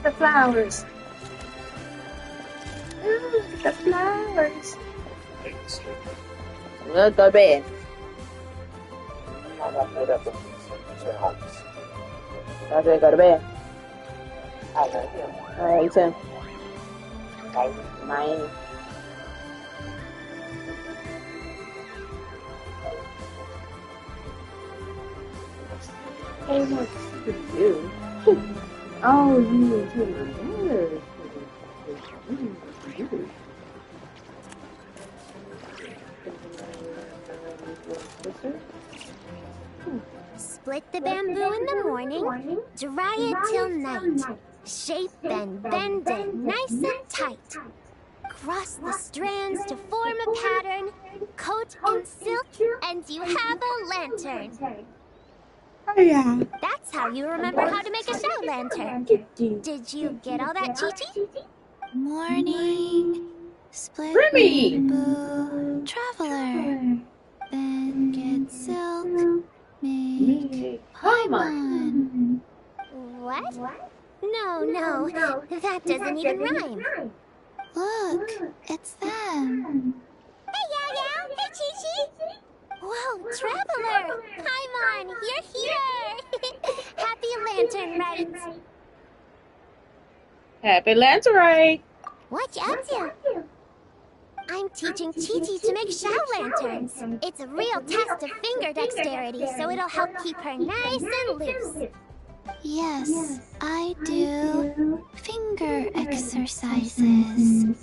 The flowers. The flowers. Look, go to bed. 早睡 go to bed. Alright, so. 9. Oh, what's for you? Oh, you too. Split the bamboo in the morning, dry it till night. Shape and bend it nice and tight. Cross the strands to form a pattern, coat in silk, and you have a lantern. Oh, yeah. That's how you remember how to make a show lantern. Did you get all that, Chi-Chi? Morning, split Remy! bamboo, traveler, then get silk, make Paimon. What? No, that doesn't even rhyme. Look, it's them. Hey, Yao! Hey, Chi-Chi! Whoa, Traveler! Paimon, you're here! Happy Lantern Rites! Happy Lantern Rite! What you up to? I'm teaching Chi-Chi to make show lanterns. It's a real test of finger dexterity, so it'll help keep her nice and loose. Yes, I do finger exercises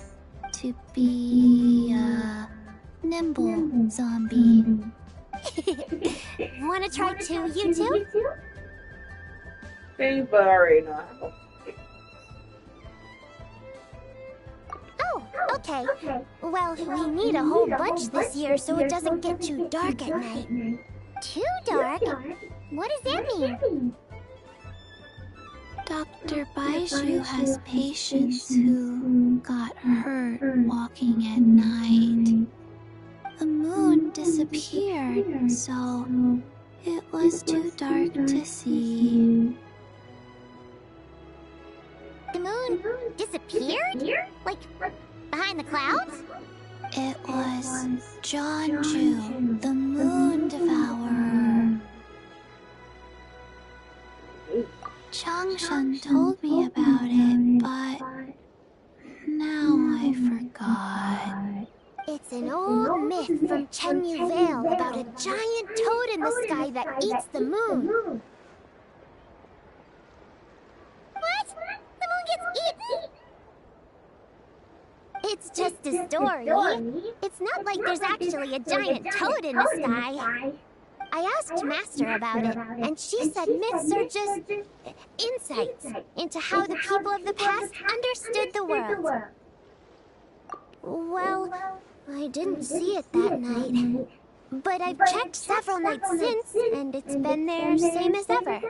to be a nimble zombie. Wanna try too, you two? Very boring. Oh, okay. Well, we need a whole bunch this year so it doesn't get too dark at night. Too dark? What does that mean? Dr. Baiju has patients who got hurt walking at night. The moon disappeared, so it was too dark to see. The moon disappeared? Like, behind the clouds? It was Jonju, the moon devourer. Changshan told me about it, but now I forgot. It's an old myth from Chenyu Vale about a giant toad in the sky that eats the moon. What? The moon gets eaten? It's just a story. It's not like there's actually a giant toad in the sky. I asked Master about it, and she said myths are just insights into how the people of the past understood the world. Well, I didn't see it that night. But I've checked several nights since, and it's been there same as ever.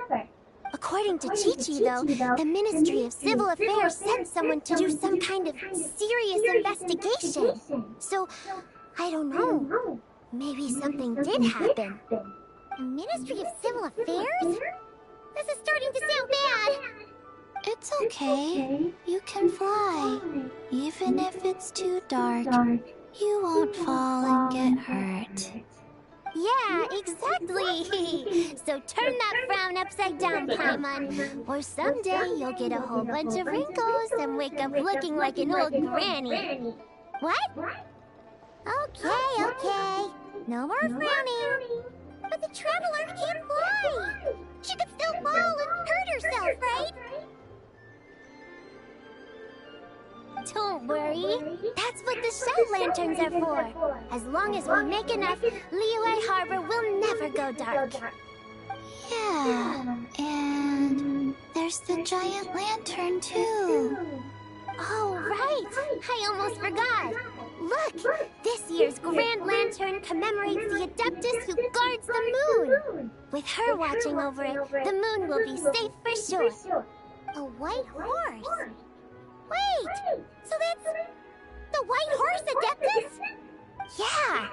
According to Chi-Chi, though, the Ministry of Civil Affairs sent someone to do some kind of serious investigation. So, I don't know. Maybe something did happen. The Ministry of Civil Affairs? This is starting to sound bad. It's okay. You can fly. Even if it's too dark, you won't fall and get hurt. Yeah, exactly. So turn that frown upside down, Paimon. Or someday you'll get a whole bunch of wrinkles and wake up looking like an old granny. What? Okay. No more frowning. But the Traveler can't fly. She could still fall and hurt herself, right? Don't worry. That's what the show lanterns are for. As long as we make enough, Liyue Harbor will never go dark. Yeah, and there's the giant lantern too. Oh, right! I almost forgot. Look! This year's Grand Lantern commemorates the Adeptus who guards the moon. With her watching over it, the moon will be safe for sure. A white horse? Wait! So that's the white horse Adeptus? Yeah!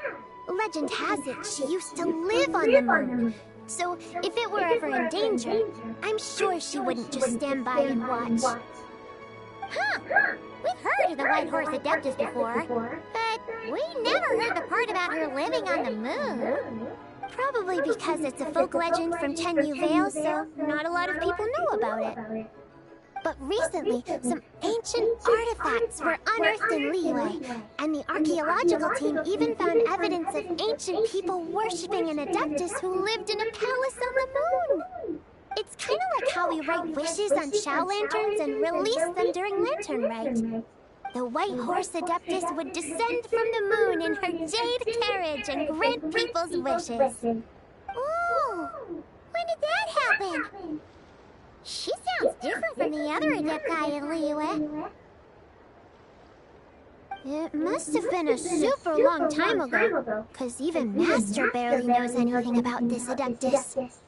Legend has it she used to live on the moon. So if it were ever in danger, I'm sure she wouldn't just stand by and watch. Huh. We've heard of the White Horse Adeptus before, but we never heard the part about her living on the moon. Probably because it's a folk legend from Tenyu Vale, so not a lot of people know about it. But recently, some ancient artifacts were unearthed in Liyue, and the archaeological team even found evidence of ancient people worshipping an Adeptus who lived in a palace on the moon. It's kind of like how we write wishes on Shao lanterns and release them during Lantern Rite. The White Horse Adeptus would descend from the moon in her jade carriage and grant people's wishes. Ooh, when did that happen? She sounds different from the other adept guy in Liyue. It must have been a super long time ago, because even Master barely knows anything about this Adeptus.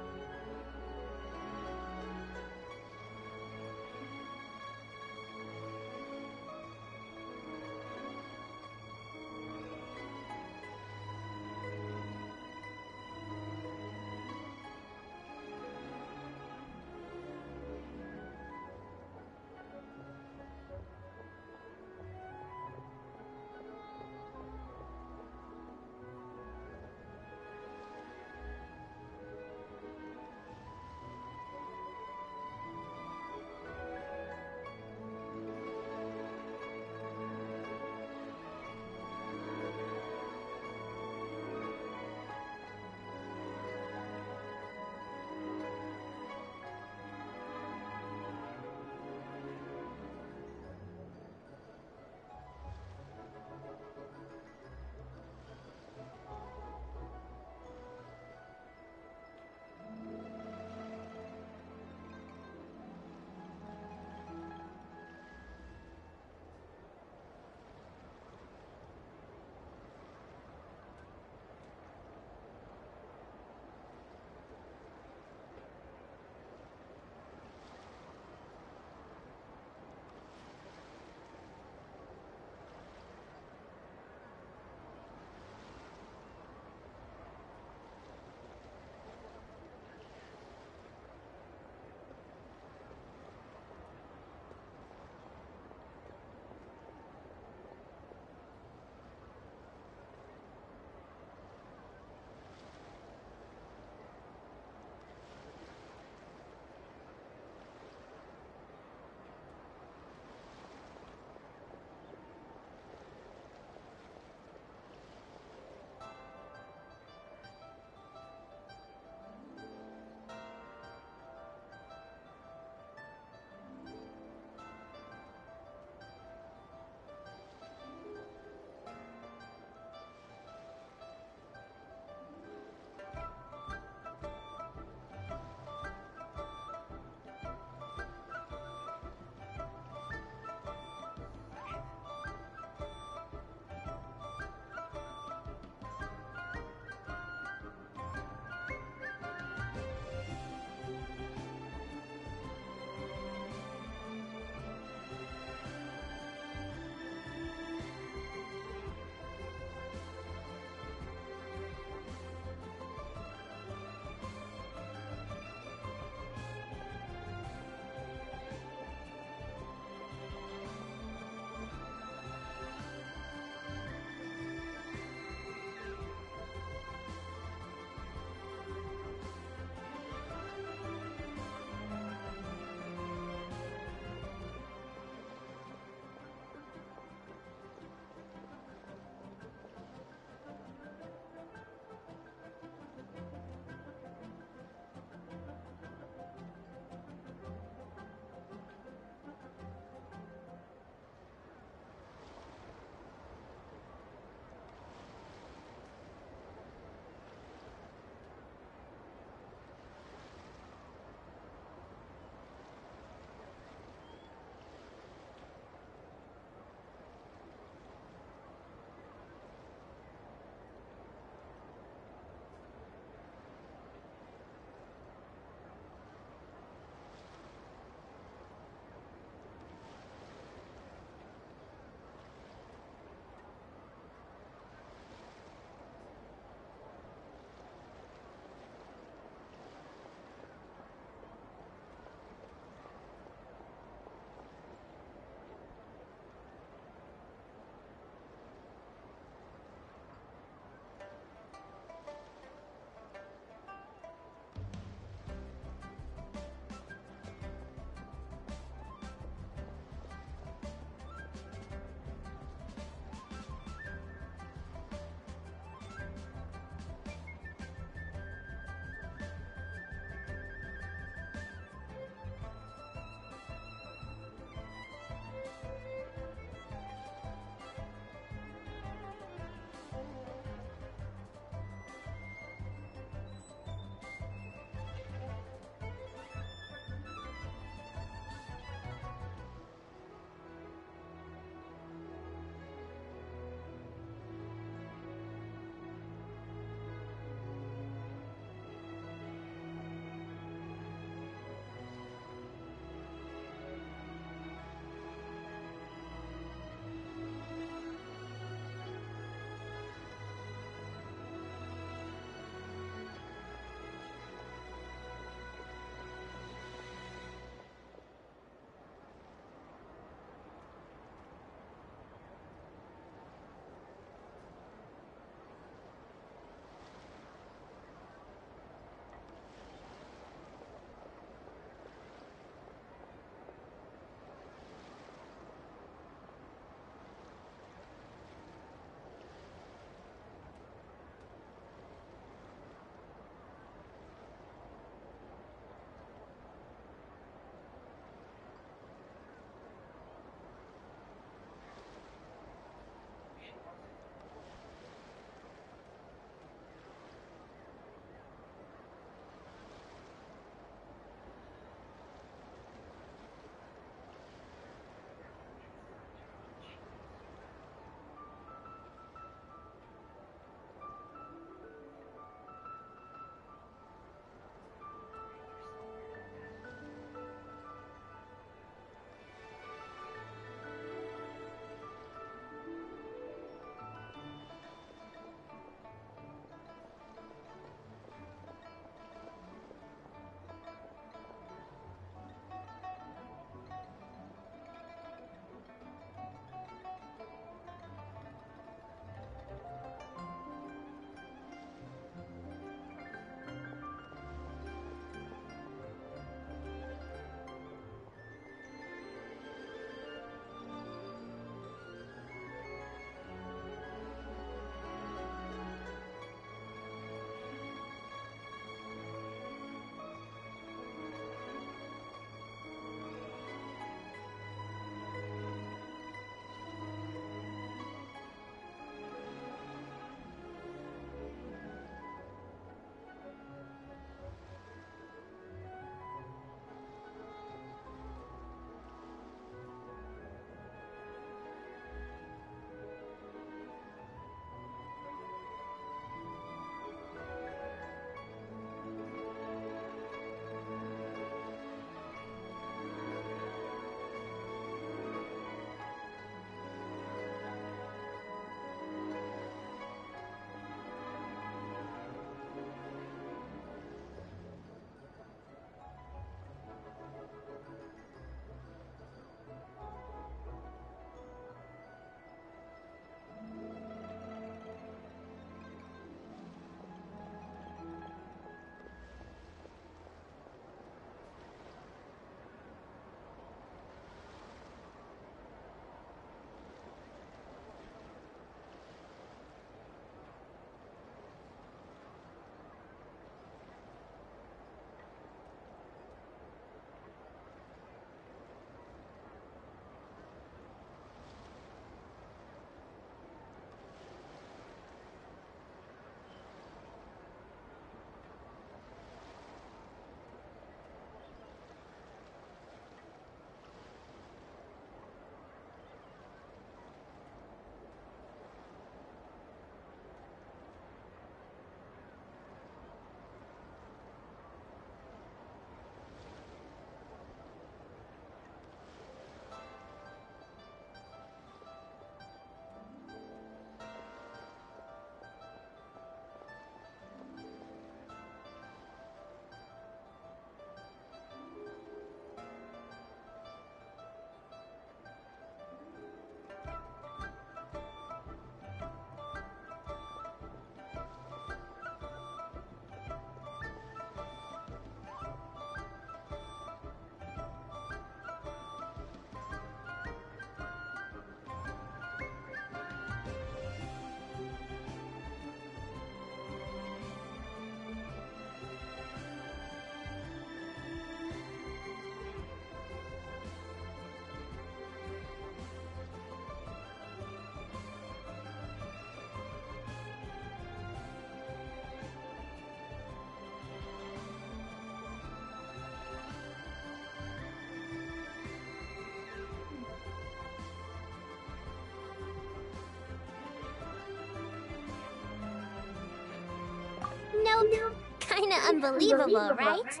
Kinda unbelievable, right?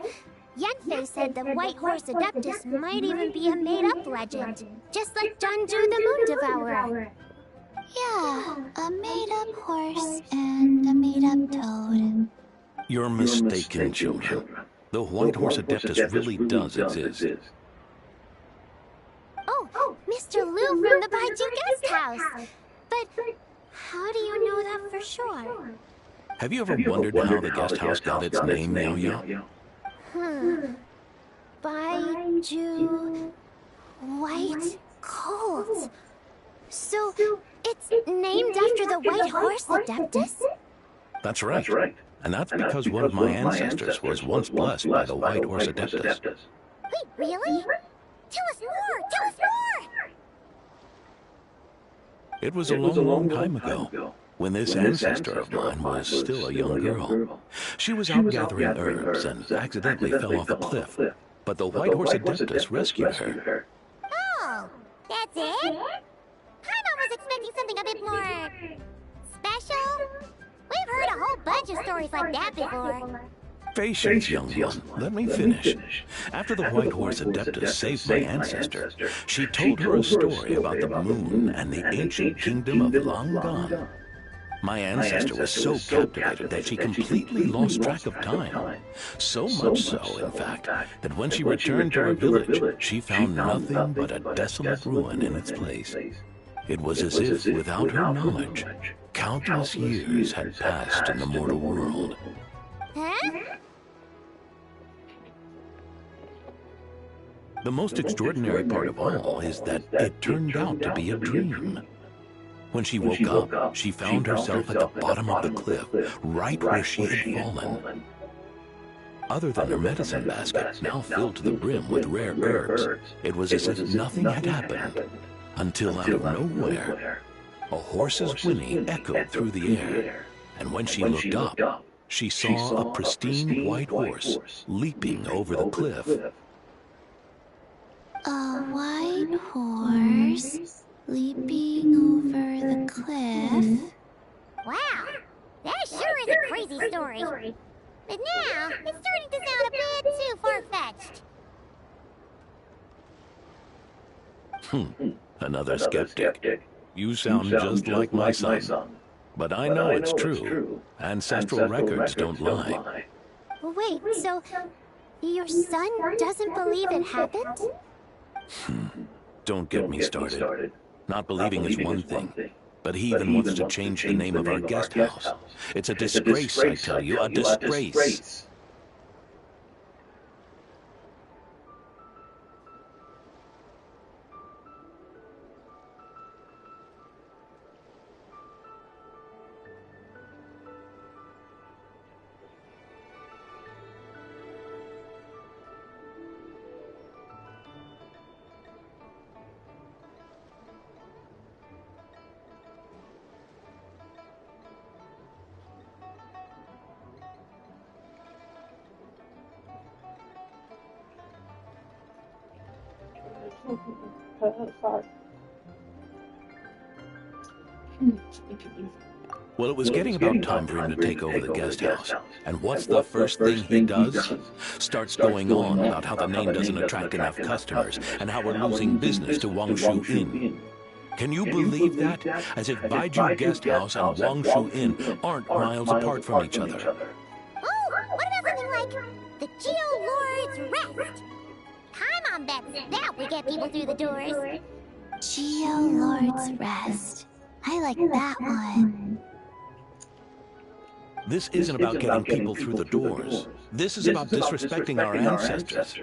Yenfei said the White Horse Adeptus might even be a made-up legend, just like Janju the Moon Devourer. Yeah, a made-up horse and a made-up toad. You're mistaken, children. The White Horse Adeptus really does exist. Oh, Mr. Liu from the Baiju Guest House! But how do you know that for sure? Have you ever wondered how the guest house got its name, Yo-Yo? Baiju... White Colt. So, it's named after the White Horse Adeptus? That's right. And that's because one of my ancestors was once blessed by the White Horse Adeptus. Wait, really? Tell us more! Tell us more! It was a long time ago, when this ancestor of mine was still a young girl. She was out gathering herbs and accidentally fell off a cliff, but the White Horse Adeptus rescued her. Oh, that's it? Paimon was expecting something a bit more... special? We've heard a whole bunch of stories like that before. Patience, young one. Let me finish. After the White Horse Adeptus saved my ancestor, she told her a story about the moon and the ancient kingdom of Long Gone. My ancestor was so captivated that she completely lost track of time. So much so, in fact, that when she returned to her village, she found nothing but a desolate ruin in its place. It was as if, without her knowledge, countless years had passed in the mortal world. Huh? The most extraordinary part of all is that it turned out to be a dream. When she woke up, she found herself at the bottom of the cliff, right where she had fallen. Other than her medicine basket, now filled to the brim with rare herbs, it was as if nothing had happened, until out of nowhere, a horse's whinny echoed through the air, and when she looked up, she saw a pristine white horse leaping over the cliff. A white horse leaping over the cliff? Wow, that sure is a crazy story. But now, it's starting to sound a bit too far-fetched. Another skeptic. You sound just like my son. But I know it's true. Ancestral records don't lie. Wait, so your son doesn't believe it happened? Don't get me started. Not believing is one thing, but he even wants to change the name of our guest house. It's a disgrace, I tell you, a disgrace. Well, it was getting about time for him to take over the guest house. And what's the first thing he does? Starts going on about how the name doesn't attract enough customers and how we're losing business to Wangshu Inn. Can you believe that? As if Baiju Guest House and Wangshu Inn aren't miles apart from each other. Oh, what about something like the Geo Lord's Rest? Paimon bets that we get people through the doors. Geo Lord's Rest. I like that one. This isn't about getting people through the doors. This is about disrespecting our ancestors.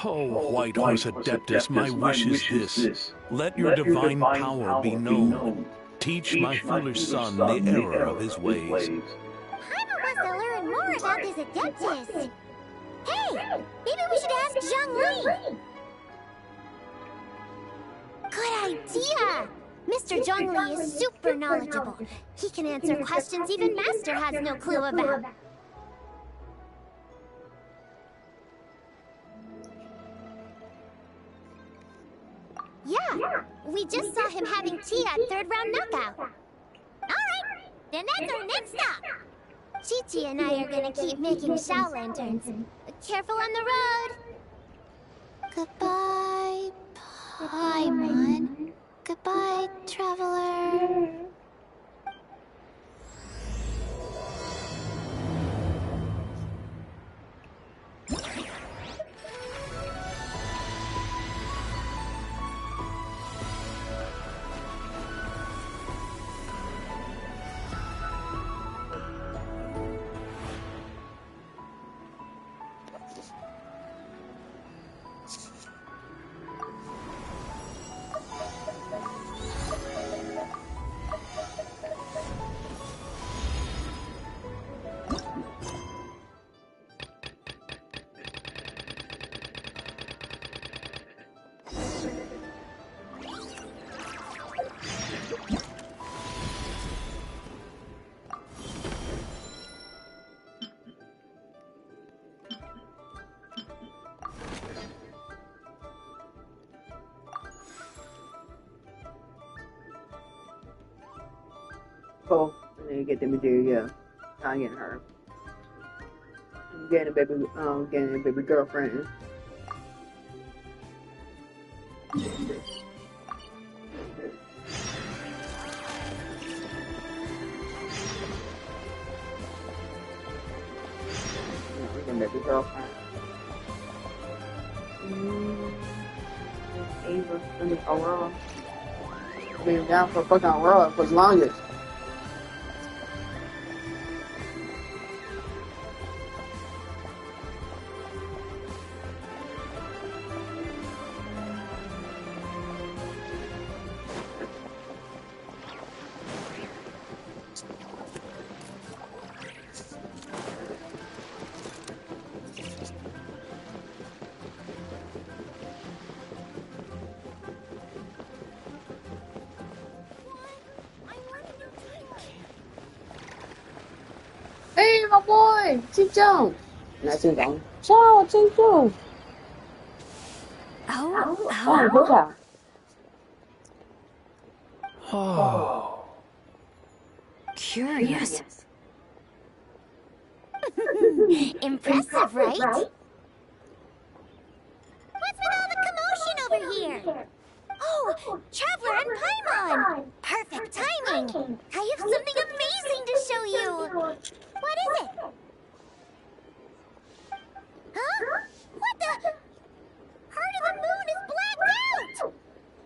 Oh, White Horse Adeptus, my wish is this. Let your divine power be known. Teach my foolish son the error of his ways. Paimon wants to learn more about this Adeptus. Hey, maybe we should ask Zhang Li. Good idea! Mr. Zhang Li is super knowledgeable. He can answer questions even Master has no clue about. Yeah, we just saw him having tea at third round knockout. Alright, then that's our next stop. Chi-Chi and I are gonna keep making shell lanterns. Careful on the road! Goodbye, Paimon. Goodbye, traveler. Cool. And then you get the material. Not getting her. Getting a baby girlfriend. Getting a baby girlfriend. Ava, I mean, Aurora. I've been down for fucking Aurora for the longest. Hey, my boy! 金正！来，金正，ciao，金正。哦，多少？ Oh. Curious. Impressive, right? What's with all the commotion over here? Oh, Traveler and Paimon! Perfect timing! I have something amazing to show you! What is it? Huh? What the? Part of the moon is blacked out!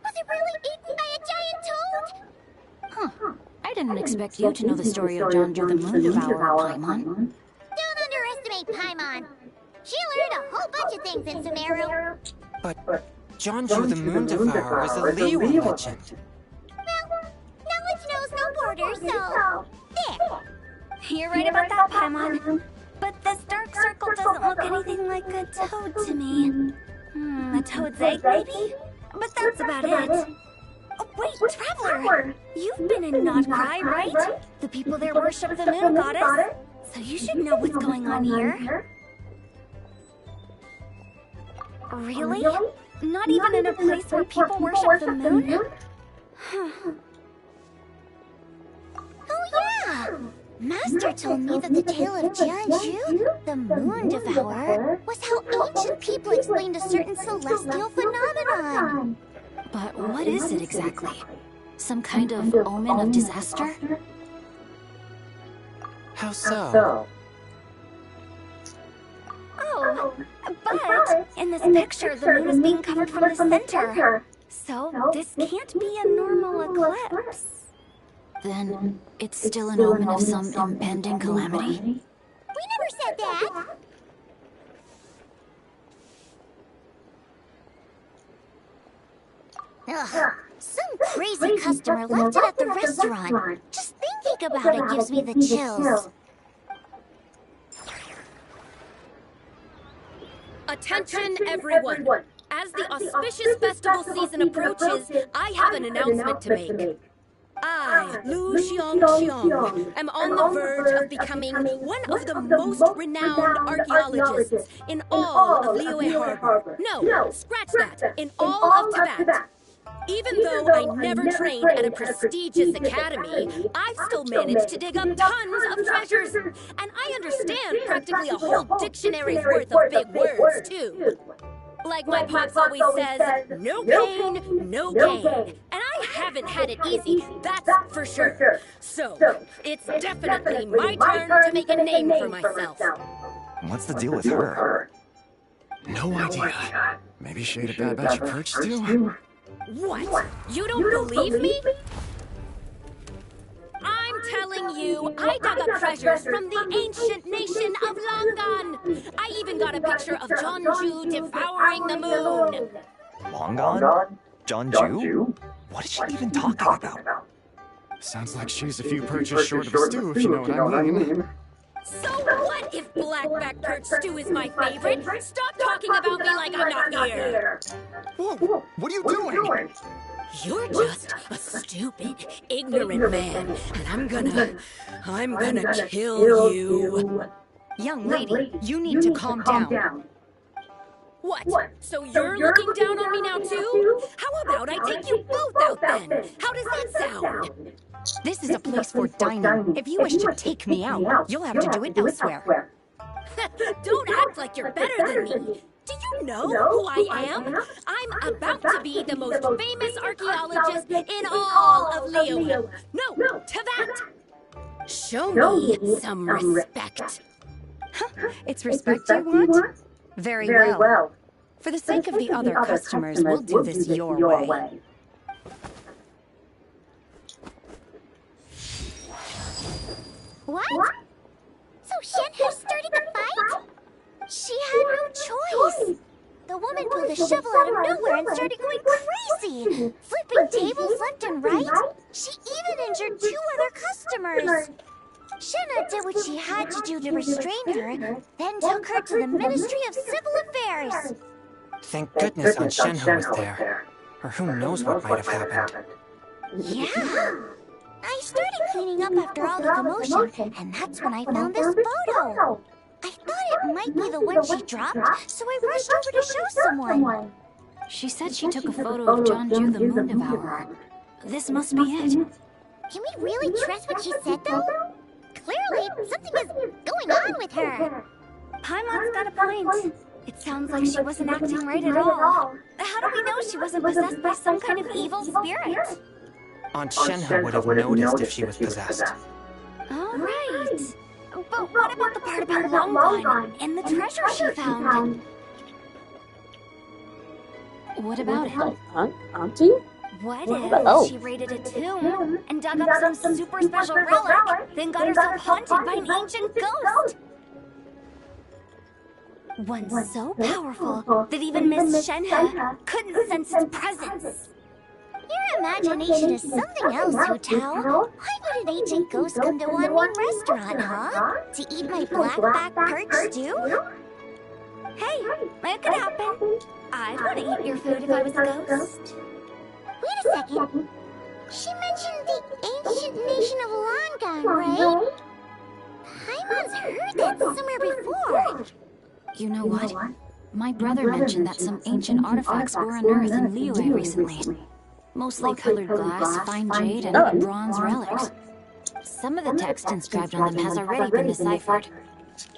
Was it really eaten by a giant toad? Huh. I didn't expect you to know the story of John the Moon Devourer, Paimon. Don't underestimate Paimon. She learned a whole bunch of things in Sumeru. But John the Moon Devourer is a Liyue legend. Well, knowledge knows no borders, so... There! You're right about that, Paimon. But this dark circle doesn't look anything like a toad to me. A toad's egg, maybe? But that's about it. Oh, wait, Traveler! You've been in Nodcry, right? The people there worship the moon goddess. So you should know what's going on here. Really? Not even in a place where people worship the moon? Oh, yeah! Master told me that the tale of Jianzhu, the moon devourer, was how ancient people explained a certain celestial phenomenon. But what is it exactly? Some kind of omen of disaster? How so? Oh, but in this picture, the moon is being covered from the center. So this can't be a normal eclipse. Then it's still an omen of some impending calamity? We never said that! Ugh, some crazy customer left it at the restaurant. Just thinking about it gives me the chills. Attention, everyone! As the auspicious festival season approaches, I have an announcement to make. I, Lu Xiong, am on the verge of becoming one of the most renowned archaeologists in all of Liyue Harbor. No, scratch that, in all of Tibet. Even though I never trained at a prestigious academy, I've still managed to dig up tons of treasures. And I understand practically a whole dictionary's worth of big words, too. Like my pops always says, no pain, no gain. And I haven't had it easy, that's for sure. So, it's definitely my turn to make a name for myself. What's the deal with her? No idea. Maybe she ate a bad batch of perch stew? What? You don't believe me? I'm telling you, I dug up treasures from the ancient nation of Longan. I even got a picture of Jeonju devouring the moon. Longan? Jeonju? What is she even talking about? Sounds like she's a few perches short of stew, if you know what I mean. So what if blackback perch stew is my favorite? Stop talking about me like I'm not here. Whoa, what are you doing? You're just a stupid, ignorant man, and I'm gonna kill you. Young lady, you need to calm down. What? So you're looking down on me now too? How about I take you both out then? How does that sound? This is a place for dining. If you wish to take me out, you'll have to do it elsewhere. Don't act like you're better than me. Do you know who I am? I'm about to be the most famous archaeologist in all of Leo. No, to that. Show me some respect. It's respect you want? Very well. For the sake of the other customers, we'll do this your way. What? So Shenhe started the fight? She had no choice. The woman pulled a shovel out of nowhere and started going crazy, flipping tables left and right. She even injured 2 other customers. Shenhe did what she had to do to restrain her, then took her to the Ministry of Civil Affairs. Thank goodness Aunt Shenhe was there. Or who knows what might have happened. Yeah. I started cleaning up after all the commotion, and that's when I found this photo. I thought it might be the one she dropped, so I rushed over to show someone. She said she took a photo of Jeonju the Moon Devourer. This must be it. Can we really trust what she said, though? Clearly, something is going on with her. Paimon's got a point. It sounds like she wasn't acting right at all. How do we know she wasn't possessed by some kind of evil spirit? Aunt Shenhe would have noticed if she was possessed. All right. But what about the part about Longan and the treasure she found? What about it? Auntie? What if she raided a tomb and dug up some super special relic, then got herself haunted by an ancient ghost? One so powerful that even Miss Shenhe couldn't sense its presence. Your imagination is something else, Hu Tao. Why would an ancient ghost come to one mean restaurant, huh? To eat my blackback perch stew? Hey, it could happen. I'd want to eat your food if I was a ghost. Wait a second. She mentioned the ancient nation of Longan, right? Paimon's heard that somewhere before. You know what? My brother mentioned that some ancient artifacts were unearthed in Liyue recently. Mostly colored glass, fine jade, and bronze relics. Some of the text inscribed on them has already been deciphered.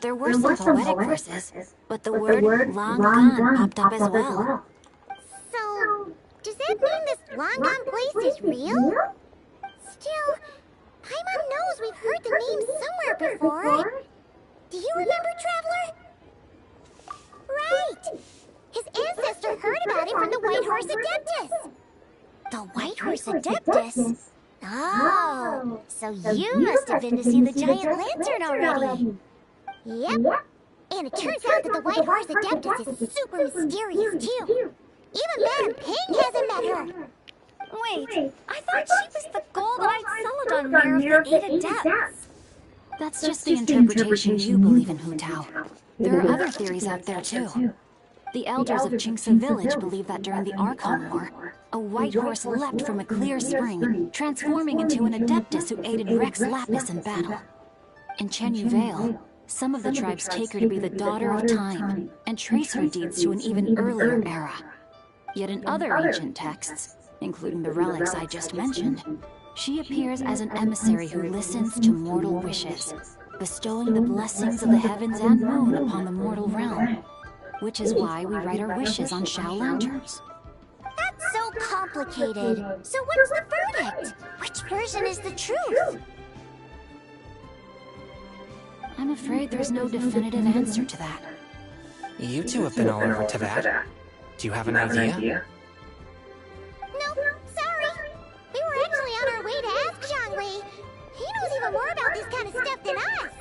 There were some poetic verses, but the word Longan popped up as well. So, does that mean this Longan place is real? Still, Paimon knows we've heard the name somewhere before. Do you remember, Traveler? Right! His ancestor heard about it from the White Horse Adeptus. The White Horse Adeptus? Oh, so you must have been to see the giant lantern already. Yep. And it turns out that the White Horse Adeptus is super mysterious too. Even Madame Ping hasn't met her. Wait, I thought she was the golden-eyed celadon mirror of the 8 adepts. That's just the interpretation you believe in, Hu Tao. There are other theories out there too. The elders of Qingce village believe that during the Archon War, a white horse leapt from a clear spring, transforming into an adeptus who aided Rex Lapis in battle. In Chenyu Vale, some of the tribes take her to be the daughter of time and trace her deeds to an even earlier era. Yet in other ancient texts, including the relics I just mentioned. She appears as an emissary who listens to mortal wishes, bestowing the blessings of the heavens and moon upon the mortal realm. Which is why we write our wishes on Shao lanterns. That's so complicated. So what's the verdict? Which version is the truth? I'm afraid there's no definitive answer to that. You two have been all over Teyvat. Do you have an idea? Nope, sorry. We were actually on our way to ask Zhongli. He knows even more about this kind of stuff than us.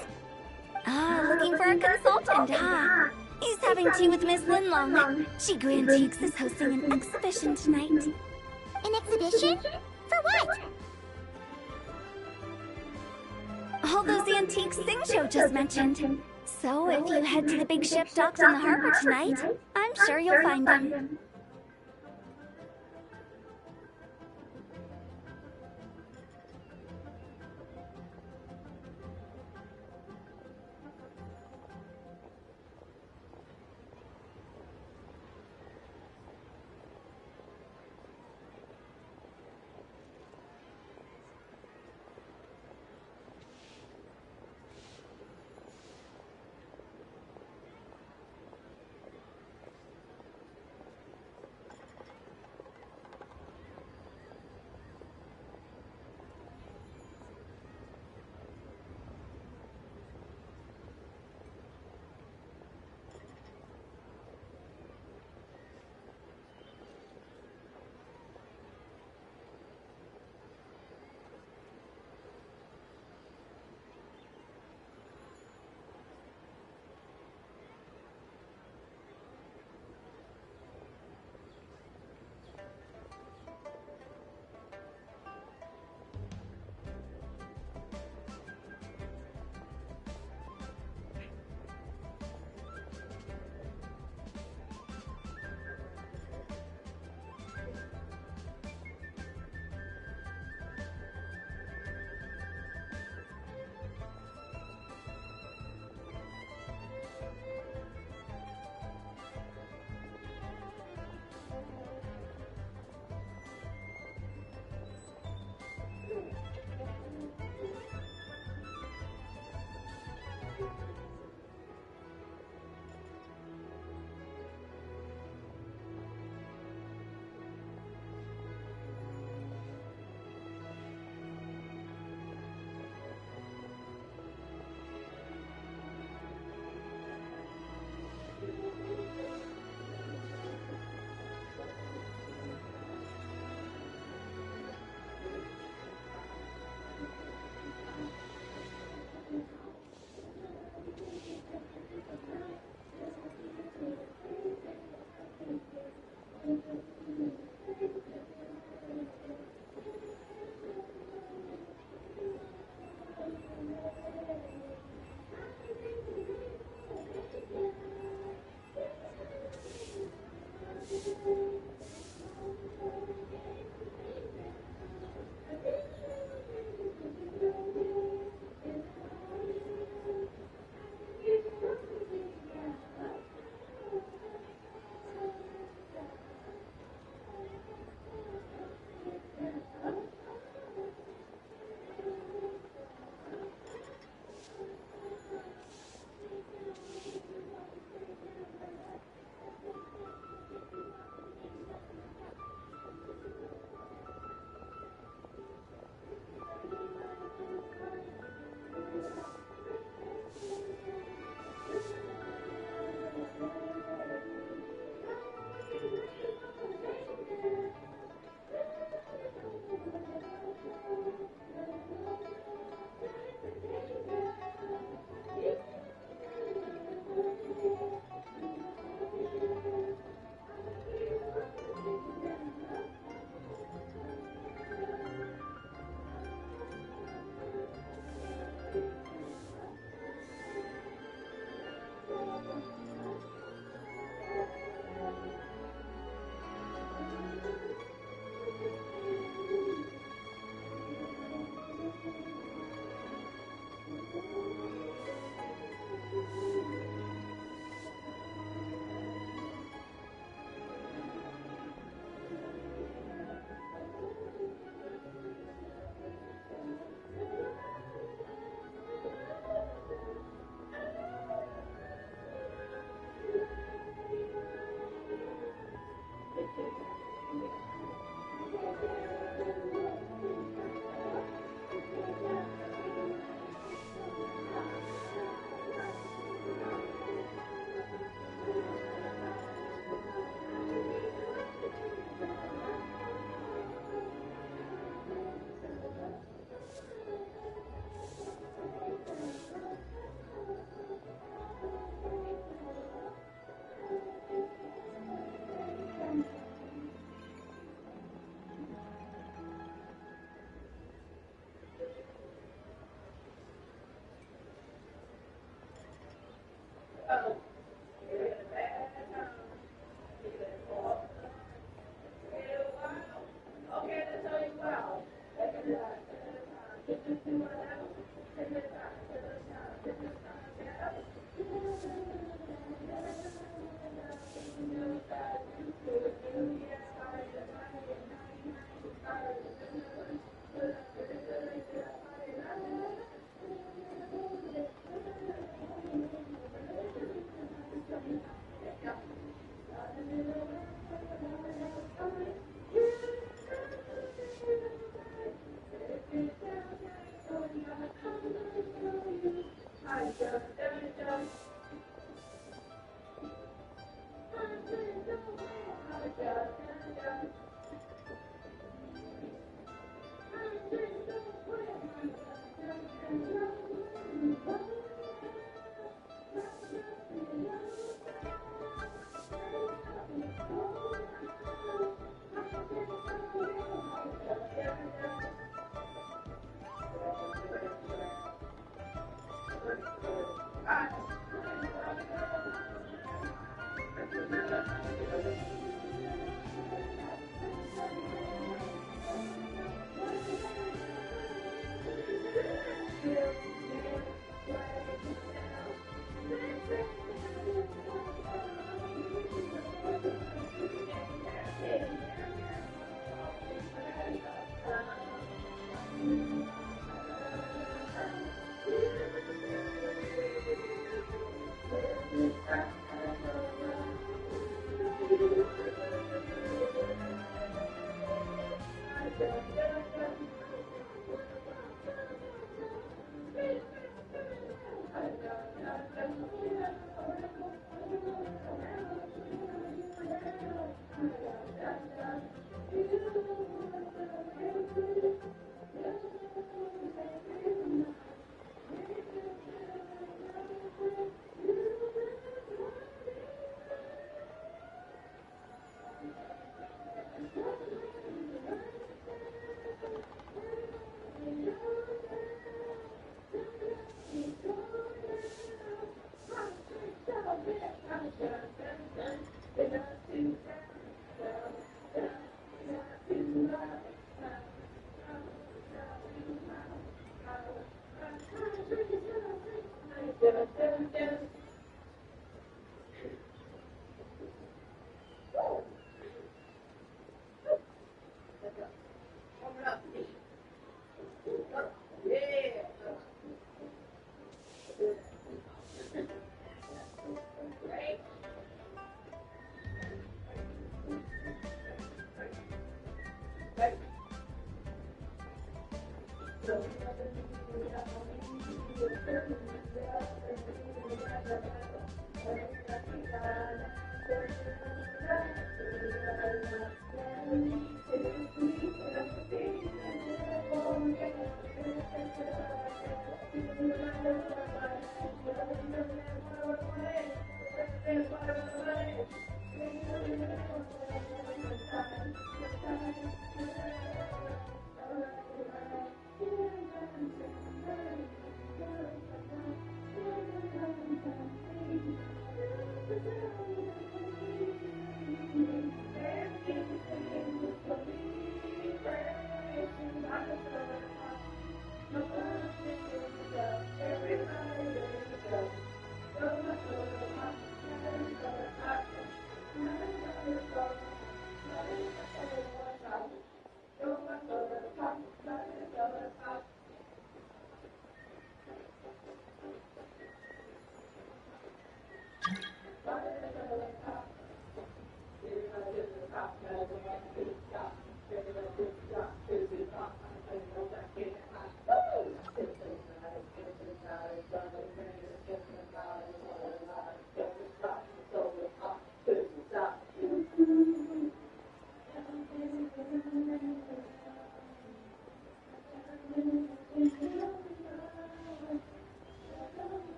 Ah, looking for a consultant, huh? He's having tea with Miss Linlong. Chigu Antiques is hosting an exhibition tonight. An exhibition? For what? All those antiques Xingqiu just mentioned. So if you head to the big ship docked in the harbor tonight, I'm sure you'll find them.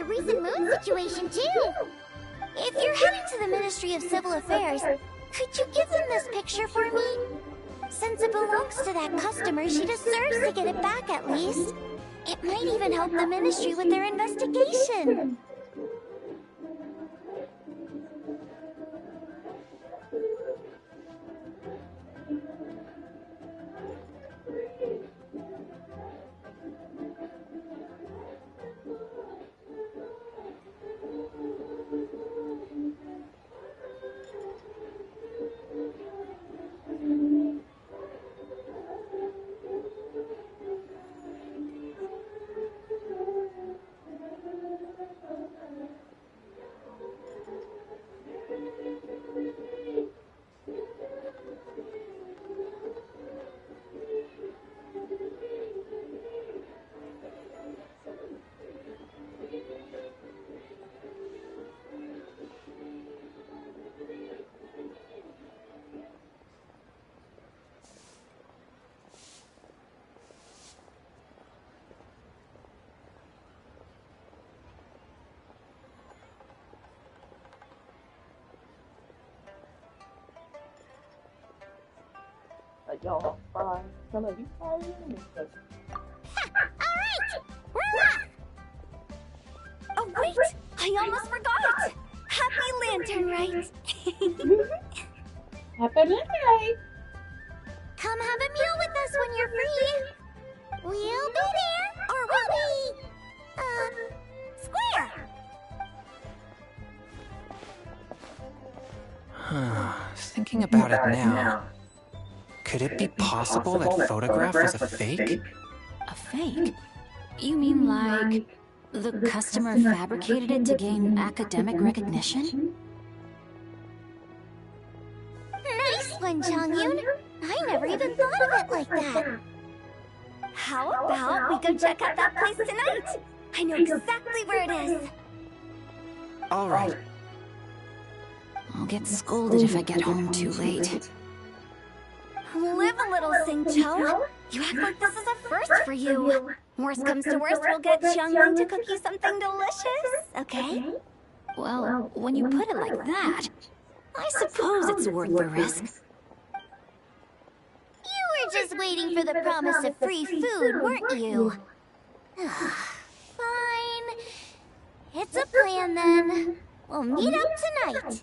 the recent moon situation, too. If you're heading to the Ministry of Civil Affairs, could you give them this picture for me? Since it belongs to that customer, she deserves to get it back at least. It might even help the Ministry with their investigation. Y'all fine. Some of you fine. Alright! We're off! Oh, wait! I almost forgot! Happy Lantern Rite! Happy Lantern! Come have a meal with us when you're free. We'll be there, or we'll be... square. Thinking about it now, could it be possible that photograph was a fake? A fake? You mean like the customer fabricated it to gain academic recognition? Nice one, Chongyun. I never even thought of it like that. How about we go check out that place tonight? I know exactly where it is. All right. I'll get scolded if I get home too late. Live a little, Sing-Cho. You act like this is a first for you. Worst comes to worst, we'll get Chongyun to cook you something delicious, okay? Well, when you put it like that, I suppose it's worth the risk. You were just waiting for the promise of free food, weren't you? Fine. It's a plan then. We'll meet up tonight.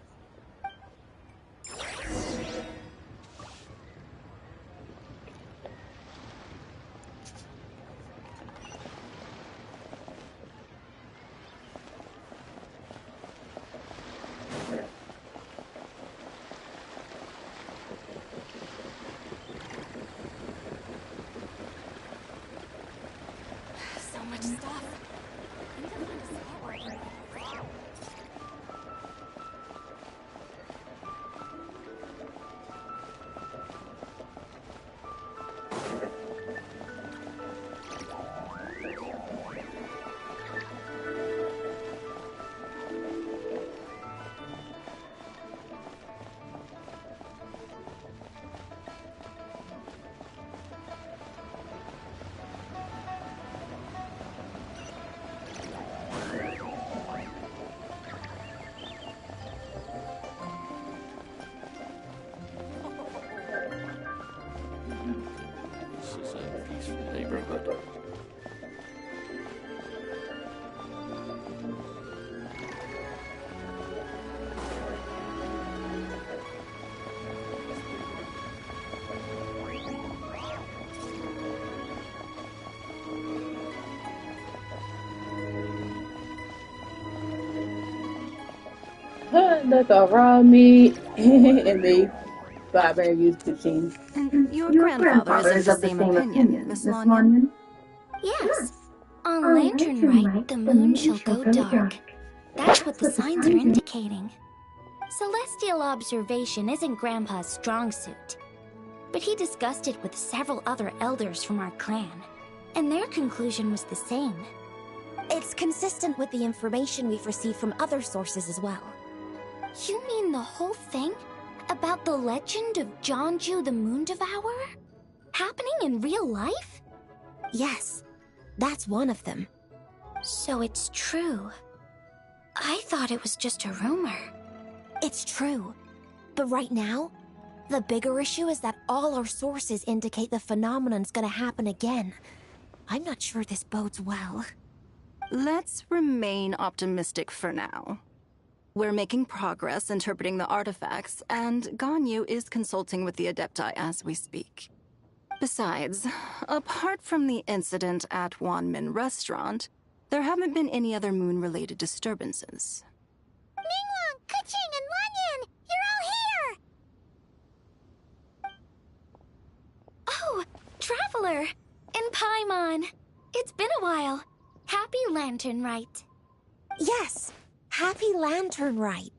So much stuff. I need to find a spot where I can... Neighborhood. That's all raw meat and the Barbary used to cheese. Your grandfather is of the same opinion, Miss Lanyon? Yes. On Lantern Rite, the moon shall go dark. That's what the signs are indicating. Celestial observation isn't Grandpa's strong suit. But he discussed it with several other elders from our clan, and their conclusion was the same. It's consistent with the information we've received from other sources as well. You mean the whole thing? About the legend of Jeonju the Moon Devourer? Happening in real life? Yes, that's one of them. So it's true. I thought it was just a rumor. It's true. But right now, the bigger issue is that all our sources indicate the phenomenon's gonna happen again. I'm not sure this bodes well. Let's remain optimistic for now. We're making progress interpreting the artifacts, and Ganyu is consulting with the Adepti as we speak. Besides, apart from the incident at Wanmin Restaurant, there haven't been any other moon-related disturbances. Ningguang, Keqing, and Lanyan! You're all here! Oh, Traveler! And Paimon! It's been a while. Happy Lantern Rite. Yes, Happy Lantern Rite.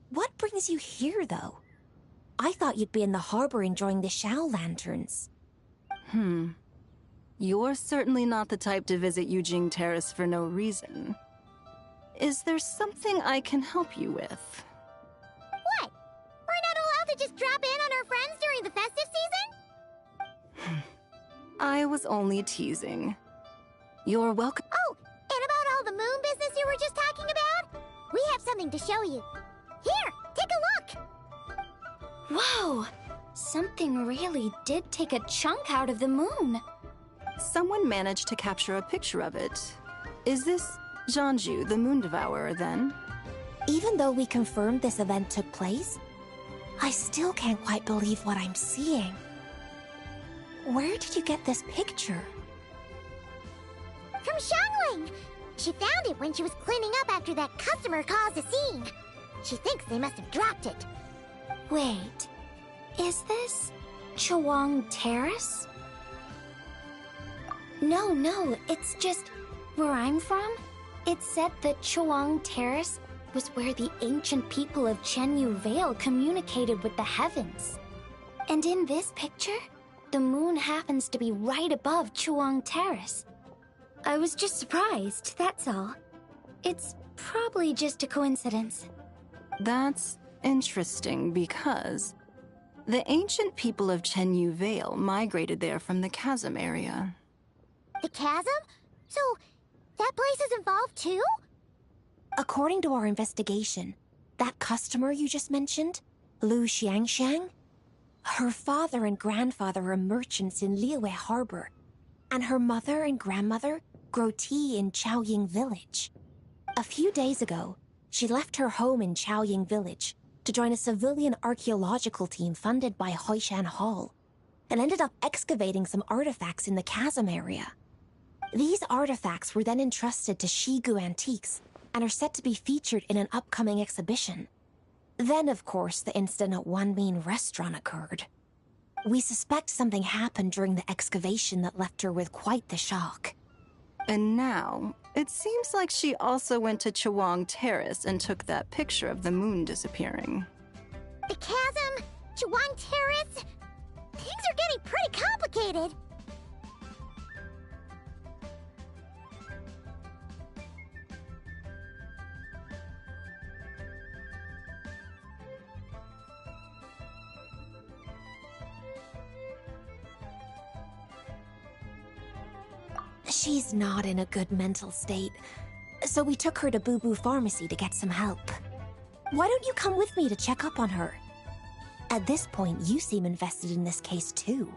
What brings you here, though? I thought you'd be in the harbor enjoying the Shao Lanterns. You're certainly not the type to visit Yujing Terrace for no reason. Is there something I can help you with? What? We're not allowed to just drop in on our friends during the festive season? I was only teasing. You're welcome. Oh, and about all the moon business you were just talking about? We have something to show you. Here, take a look! Whoa! Something really did take a chunk out of the moon. Someone managed to capture a picture of it. Is this Zhanju, the Moon Devourer, then? Even though we confirmed this event took place, I still can't quite believe what I'm seeing. Where did you get this picture? From Xiangling! She found it when she was cleaning up after that customer caused a scene. She thinks they must have dropped it. Wait, is this Chuang Terrace? No, it's just where I'm from. It said that Chuang Terrace was where the ancient people of Chenyu Vale communicated with the heavens. And in this picture, the moon happens to be right above Chuang Terrace. I was just surprised, that's all. It's probably just a coincidence. That's interesting because the ancient people of Chenyu Vale migrated there from the chasm area. The chasm? So, that place is involved too? According to our investigation, that customer you just mentioned, Lu Xiangxiang, her father and grandfather are merchants in Liyue Harbor, and her mother and grandmother grow tea in Chaoying Village. A few days ago, she left her home in Chaoying Village to join a civilian archaeological team funded by Hoishan Hall, and ended up excavating some artifacts in the chasm area. These artifacts were then entrusted to Shigu Antiques and are set to be featured in an upcoming exhibition. Then, of course, the incident at Wanmin Restaurant occurred. We suspect something happened during the excavation that left her with quite the shock. And now, it seems like she also went to Chuang Terrace and took that picture of the moon disappearing. The chasm? Chuang Terrace? Things are getting pretty complicated. She's not in a good mental state, so we took her to Boo Boo Pharmacy to get some help. Why don't you come with me to check up on her? At this point, you seem invested in this case too.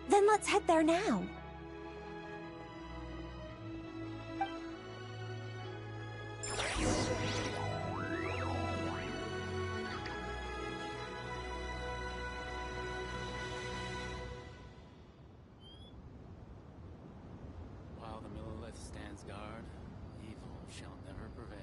Then let's head there now. While the Millelith stands guard, evil shall never prevail.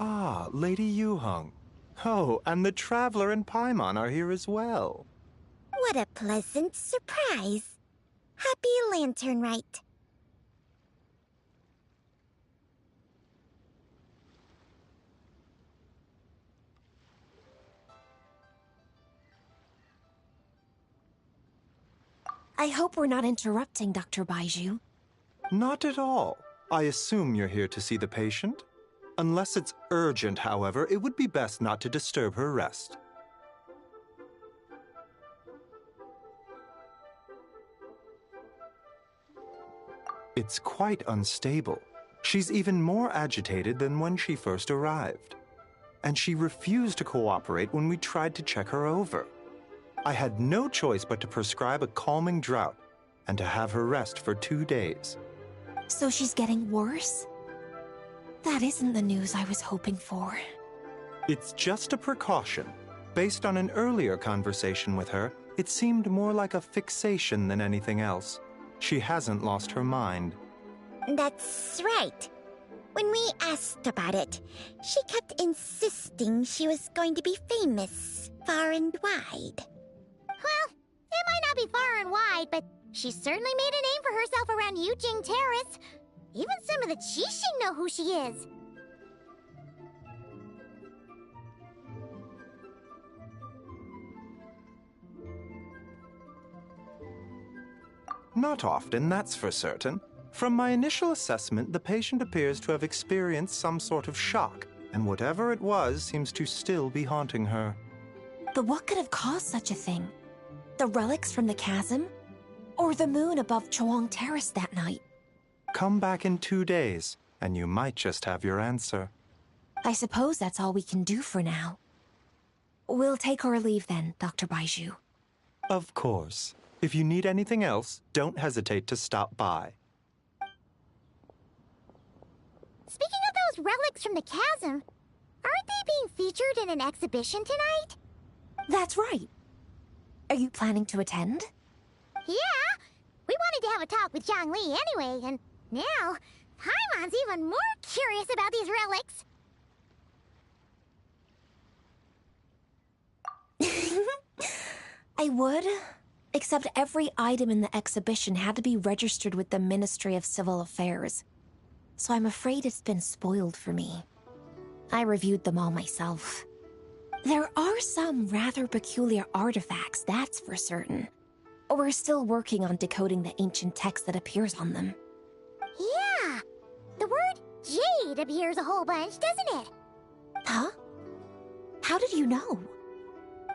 Ah, Lady Yuheng. Oh, and the Traveler and Paimon are here as well. What a pleasant surprise. Happy Lantern Rite. I hope we're not interrupting, Dr. Baiju. Not at all. I assume you're here to see the patient? Unless it's urgent, however, it would be best not to disturb her rest. It's quite unstable. She's even more agitated than when she first arrived. And she refused to cooperate when we tried to check her over. I had no choice but to prescribe a calming draught and to have her rest for 2 days. So she's getting worse? That isn't the news I was hoping for. It's just a precaution. Based on an earlier conversation with her, it seemed more like a fixation than anything else. She hasn't lost her mind. That's right. When we asked about it, she kept insisting she was going to be famous far and wide. Well, it might not be far and wide, but she certainly made a name for herself around Yujing Terrace. Even some of the Qixing know who she is. Not often, that's for certain. From my initial assessment, the patient appears to have experienced some sort of shock, and whatever it was seems to still be haunting her. But what could have caused such a thing? The relics from the chasm? Or the moon above Chuang Terrace that night? Come back in 2 days, and you might just have your answer. I suppose that's all we can do for now. We'll take our leave then, Dr. Baiju. Of course. If you need anything else, don't hesitate to stop by. Speaking of those relics from the chasm, aren't they being featured in an exhibition tonight? That's right. Are you planning to attend? Yeah! We wanted to have a talk with Zhang Li anyway, and now Paimon's even more curious about these relics. I would, except every item in the exhibition had to be registered with the Ministry of Civil Affairs. So I'm afraid it's been spoiled for me. I reviewed them all myself. There are some rather peculiar artifacts, that's for certain. We're still working on decoding the ancient text that appears on them. Yeah! The word jade appears a whole bunch, doesn't it? Huh? How did you know?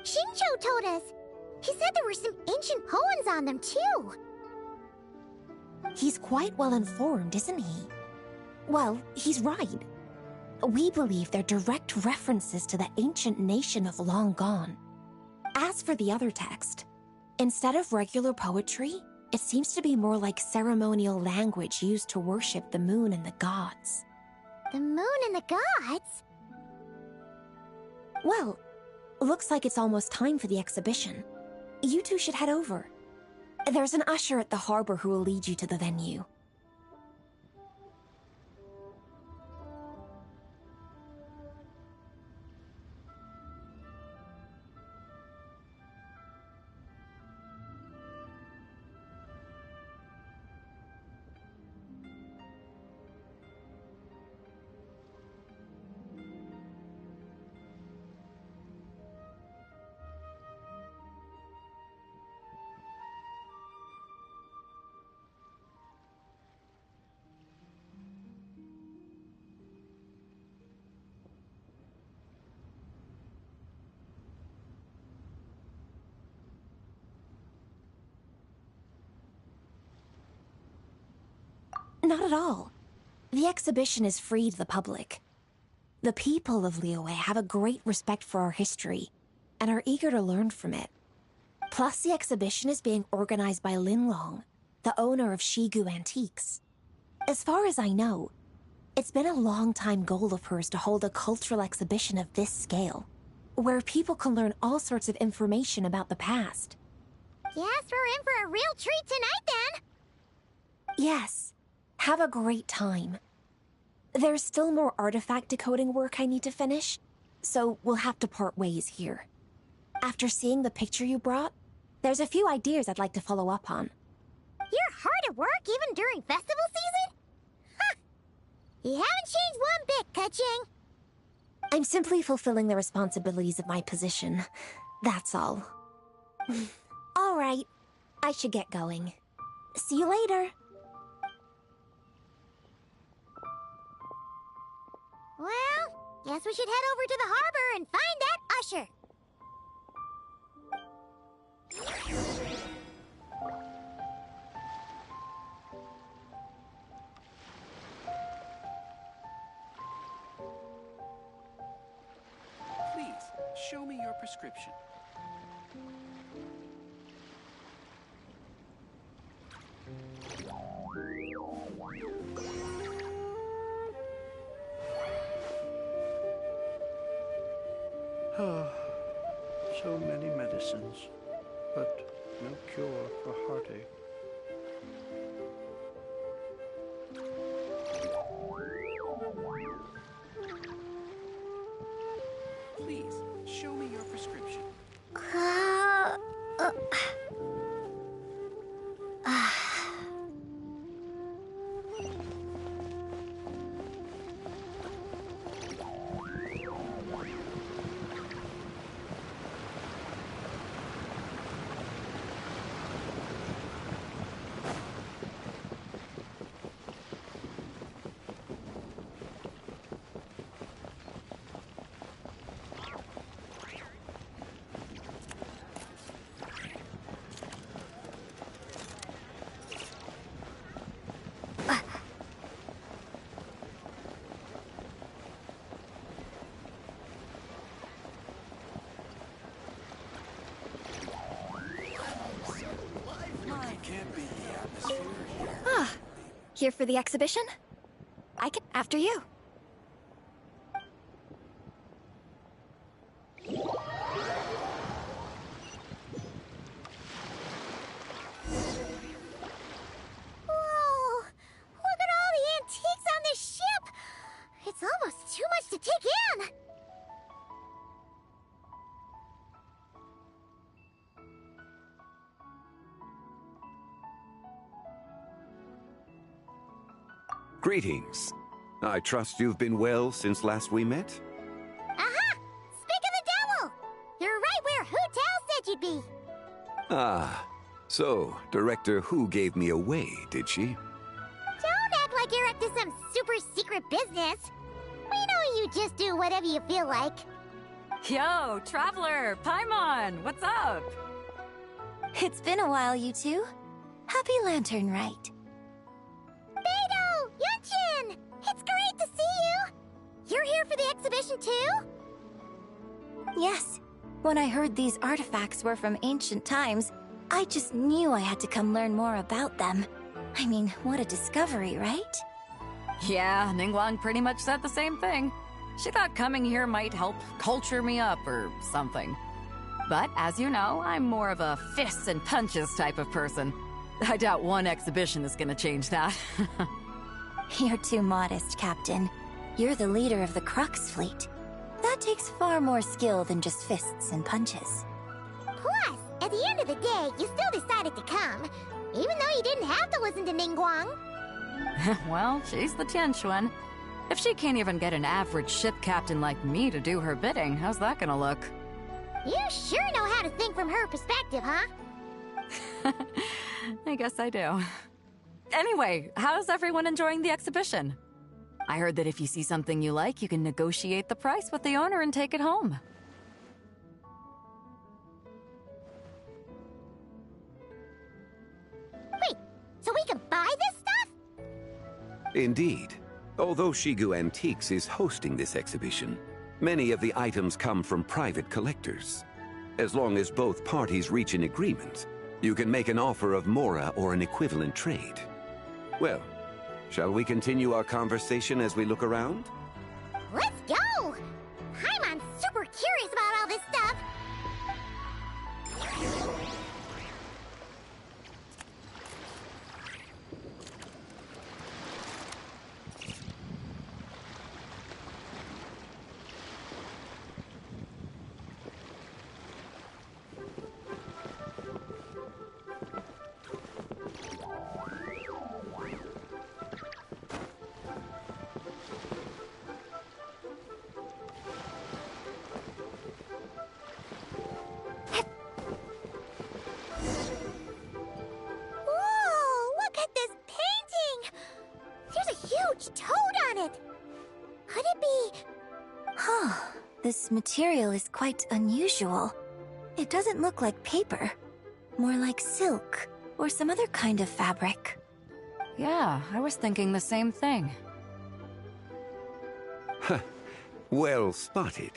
Xingqiu told us. He said there were some ancient poems on them, too. He's quite well informed, isn't he? Well, he's right. We believe they're direct references to the ancient nation of long gone. As for the other text, instead of regular poetry, it seems to be more like ceremonial language used to worship the moon and the gods. The moon and the gods? Well, looks like it's almost time for the exhibition. You two should head over. There's an usher at the harbor who will lead you to the venue. Not at all. The exhibition is free to the public. The people of Liyue have a great respect for our history and are eager to learn from it. Plus, the exhibition is being organized by Linlong, the owner of Shigu Antiques. As far as I know, it's been a long-time goal of hers to hold a cultural exhibition of this scale, where people can learn all sorts of information about the past. Guess we're in for a real treat tonight, then. Yes. Have a great time. There's still more artifact decoding work I need to finish, so we'll have to part ways here. After seeing the picture you brought, there's a few ideas I'd like to follow up on. You're hard at work even during festival season? Ha! You haven't changed one bit, Ka-Ching. I'm simply fulfilling the responsibilities of my position. That's all. All right. I should get going. See you later. Well, guess we should head over to the harbor and find that usher. Please, show me your prescription. So many medicines, but no cure for heartache. Please, show me your prescription. Here for the exhibition? I can after you. Whoa! Look at all the antiques on this ship! It's almost too much to take in! Greetings. I trust you've been well since last we met? Aha! Speak of the devil! You're right where Hu Tao said you'd be! Ah, so Director Hu gave me away, did she? Don't act like you're up to some super secret business! We know you just do whatever you feel like. Yo, Traveler! Paimon! What's up? It's been a while, you two. Happy Lantern Rite. Beidou! Yunchin! It's great to see you! You're here for the exhibition too? Yes. When I heard these artifacts were from ancient times, I just knew I had to come learn more about them. I mean, what a discovery, right? Yeah, Ningguang pretty much said the same thing. She thought coming here might help culture me up or something. But as you know, I'm more of a fists and punches type of person. I doubt one exhibition is gonna change that. You're too modest, Captain. You're the leader of the Crux fleet. That takes far more skill than just fists and punches. Plus, at the end of the day, you still decided to come, even though you didn't have to listen to Ningguang. Well, she's the Tianquan. If she can't even get an average ship captain like me to do her bidding, how's that gonna look? You sure know how to think from her perspective, huh? I guess I do. Anyway, how's everyone enjoying the exhibition? I heard that if you see something you like, you can negotiate the price with the owner and take it home. Wait, so we can buy this stuff? Indeed. Although Shigu Antiques is hosting this exhibition, many of the items come from private collectors. As long as both parties reach an agreement, you can make an offer of mora or an equivalent trade. Well, shall we continue our conversation as we look around? Let's go! Paimon's super curious about all this stuff. Oh, this material is quite unusual. It doesn't look like paper. More like silk, or some other kind of fabric. Yeah, I was thinking the same thing. Well spotted.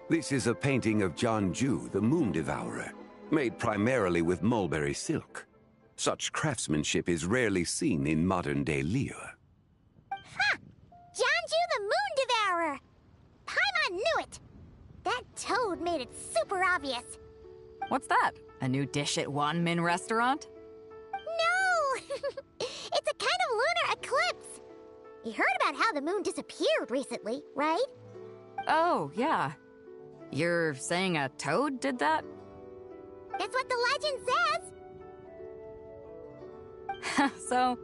This is a painting of Jianju, the Moon Devourer, made primarily with mulberry silk. Such craftsmanship is rarely seen in modern-day Liyue. Ha! Jianju the Moon Devourer! Paimon knew it! That toad made it super obvious. What's that? A new dish at Wanmin restaurant? No! It's a kind of lunar eclipse. You heard about how the moon disappeared recently, right? Oh, yeah. You're saying a toad did that? That's what the legend says. So,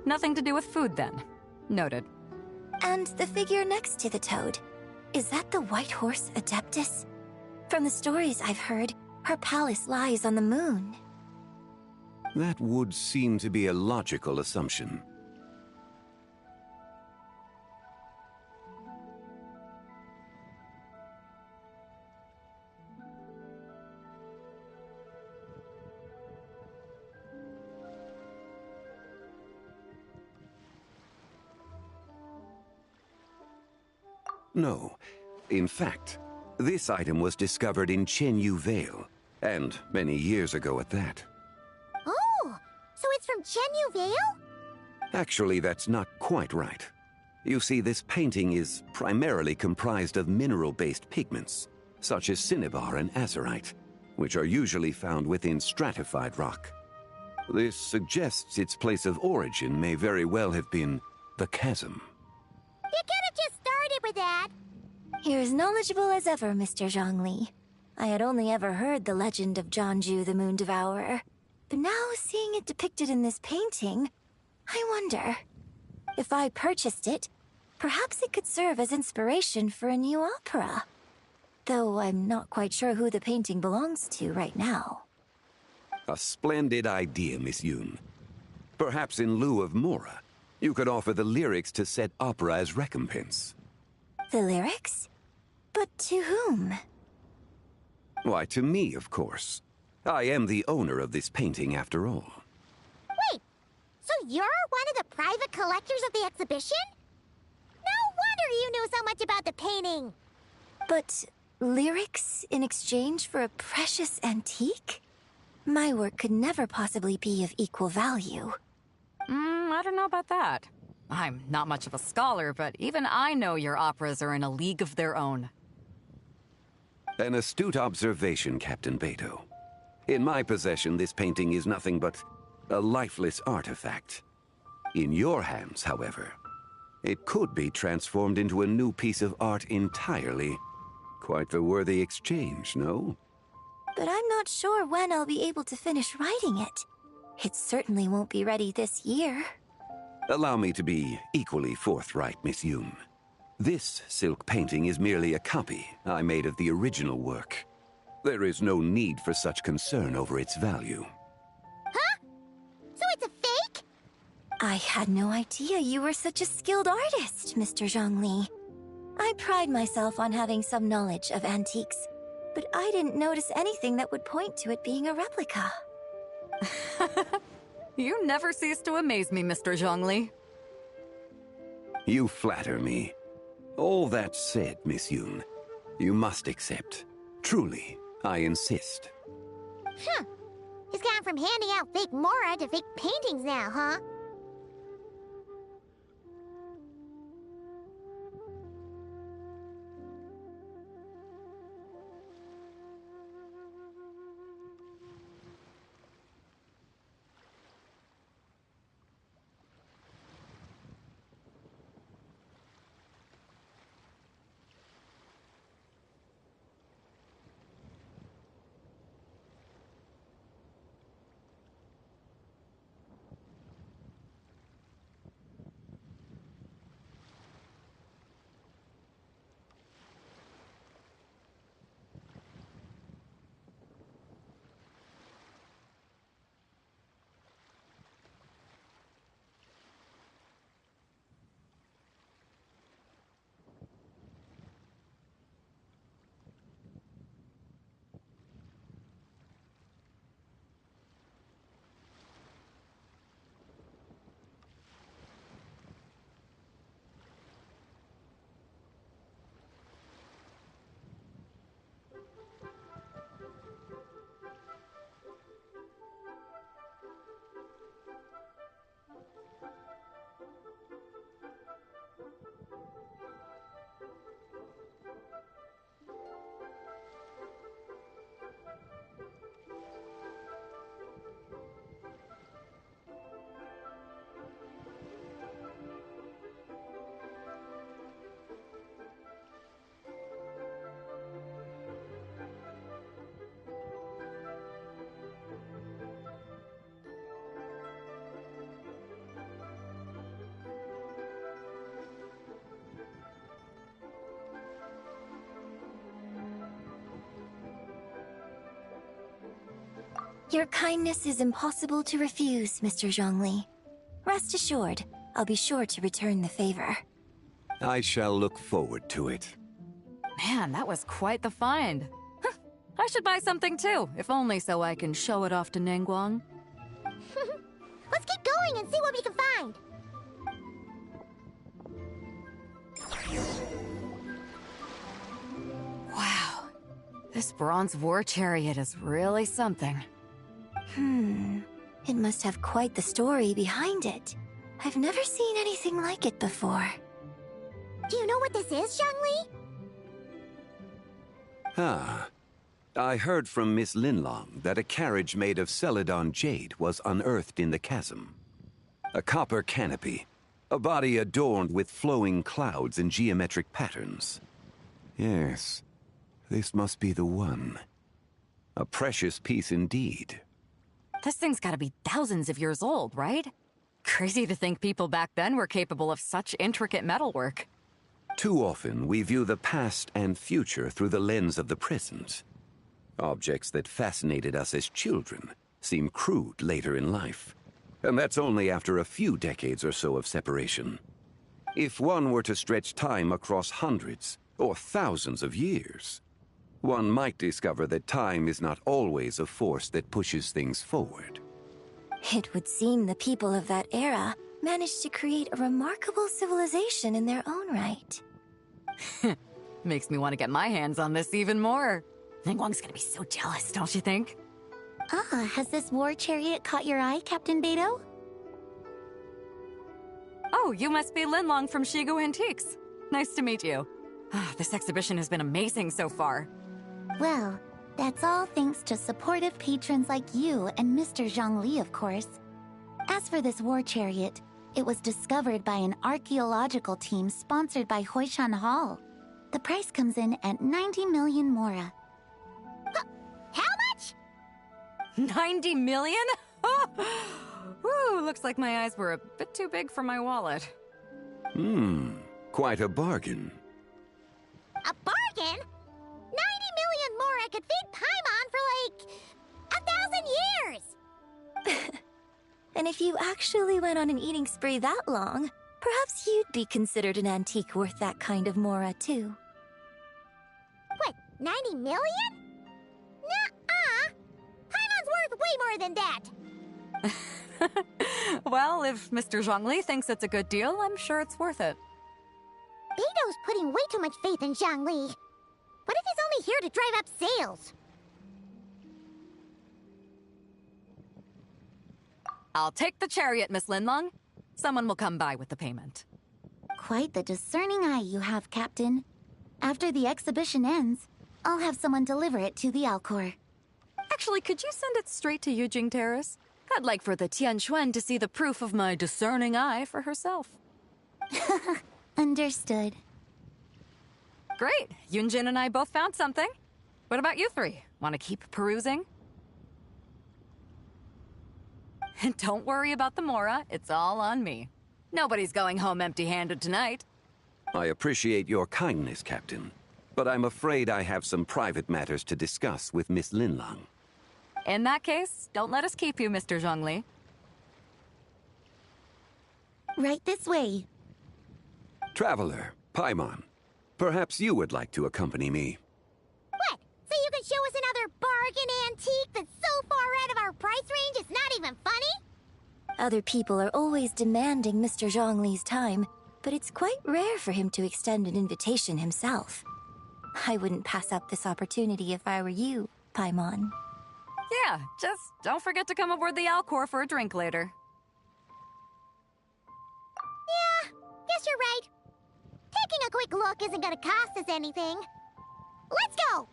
nothing to do with food then. Noted. And the figure next to the toad, is that the White Horse Adeptus? From the stories I've heard, her palace lies on the moon. That would seem to be a logical assumption. No. In fact, this item was discovered in Chenyu Vale, and many years ago at that. Oh, so it's from Chenyu Vale? Actually, that's not quite right. You see, this painting is primarily comprised of mineral-based pigments, such as cinnabar and azurite, which are usually found within stratified rock. This suggests its place of origin may very well have been the chasm. You could have just started with that. You're as knowledgeable as ever, Mr. Zhongli. I had only ever heard the legend of Jianju the Moon Devourer. But now, seeing it depicted in this painting, I wonder... if I purchased it, perhaps it could serve as inspiration for a new opera. Though I'm not quite sure who the painting belongs to right now. A splendid idea, Miss Yoon. Perhaps in lieu of Mora, you could offer the lyrics to said opera as recompense. The lyrics? But to whom? Why, to me, of course. I am the owner of this painting, after all. Wait, so you're one of the private collectors of the exhibition? No wonder you knew so much about the painting. But lyrics in exchange for a precious antique? My work could never possibly be of equal value. I don't know about that. I'm not much of a scholar, but even I know your operas are in a league of their own. An astute observation, Captain Beto. In my possession, this painting is nothing but a lifeless artifact. In your hands, however, it could be transformed into a new piece of art entirely. Quite the worthy exchange, no? But I'm not sure when I'll be able to finish writing it. It certainly won't be ready this year. Allow me to be equally forthright, Miss Yoon. This silk painting is merely a copy I made of the original work. There is no need for such concern over its value. Huh? So it's a fake? I had no idea you were such a skilled artist, Mr. Zhongli. I pride myself on having some knowledge of antiques, but I didn't notice anything that would point to it being a replica. You never cease to amaze me, Mr. Zhongli. You flatter me. All that said, Miss Yoon, you must accept. Truly, I insist. Huh. He's gone from handing out fake Mora to fake paintings now, huh? Your kindness is impossible to refuse, Mr. Zhongli. Rest assured, I'll be sure to return the favor. I shall look forward to it. Man, that was quite the find. I should buy something too, if only so I can show it off to Ningguang. Let's keep going and see what we can find. Wow, this bronze war chariot is really something. It must have quite the story behind it. I've never seen anything like it before. Do you know what this is, Zhongli? Ah. I heard from Miss Linlong that a carriage made of Celadon jade was unearthed in the chasm. A copper canopy, a body adorned with flowing clouds and geometric patterns. Yes, this must be the one. A precious piece indeed. This thing's gotta be thousands of years old, right? Crazy to think people back then were capable of such intricate metalwork. Too often, we view the past and future through the lens of the present. Objects that fascinated us as children seem crude later in life. And that's only after a few decades or so of separation. If one were to stretch time across hundreds or thousands of years, one might discover that time is not always a force that pushes things forward. It would seem the people of that era managed to create a remarkable civilization in their own right. Makes me want to get my hands on this even more. Ningguang's gonna be so jealous, don't you think? Has this war chariot caught your eye, Captain Beidou? Oh, you must be Linlong from Shigu Antiques. Nice to meet you. This exhibition has been amazing so far. Well, that's all thanks to supportive patrons like you and Mr. Zhongli, of course. As for this war chariot, it was discovered by an archaeological team sponsored by Huishan Hall. The price comes in at 90 million mora. How much? 90 million? Woo, looks like my eyes were a bit too big for my wallet. Quite a bargain. A bargain? 90 million mora could feed Paimon for like 1,000 years! And if you actually went on an eating spree that long, perhaps you'd be considered an antique worth that kind of mora, too. What, 90 million? Nuh-uh! Paimon's worth way more than that! Well, if Mr. Zhongli thinks it's a good deal, I'm sure it's worth it. Beidou's putting way too much faith in Zhongli. What if he's only here to drive up sales? I'll take the chariot, Miss Linlong. Someone will come by with the payment. Quite the discerning eye you have, Captain. After the exhibition ends, I'll have someone deliver it to the Alcor. Actually, could you send it straight to Yujing Terrace? I'd like for the Tianquan to see the proof of my discerning eye for herself. Understood. Great. Yunjin and I both found something. What about you three? Want to keep perusing? And don't worry about the mora. It's all on me. Nobody's going home empty-handed tonight. I appreciate your kindness, Captain, but I'm afraid I have some private matters to discuss with Miss Linlong. In that case, don't let us keep you, Mr. Zhongli. Right this way. Traveler, Paimon, perhaps you would like to accompany me. What? So you can show us another bargain antique that's so far out of our price range it's not even funny? Other people are always demanding Mr. Zhongli's time, but it's quite rare for him to extend an invitation himself. I wouldn't pass up this opportunity if I were you, Paimon. Yeah, just don't forget to come aboard the Alcor for a drink later. Yeah, guess you're right. Taking a quick look isn't gonna cost us anything. Let's go!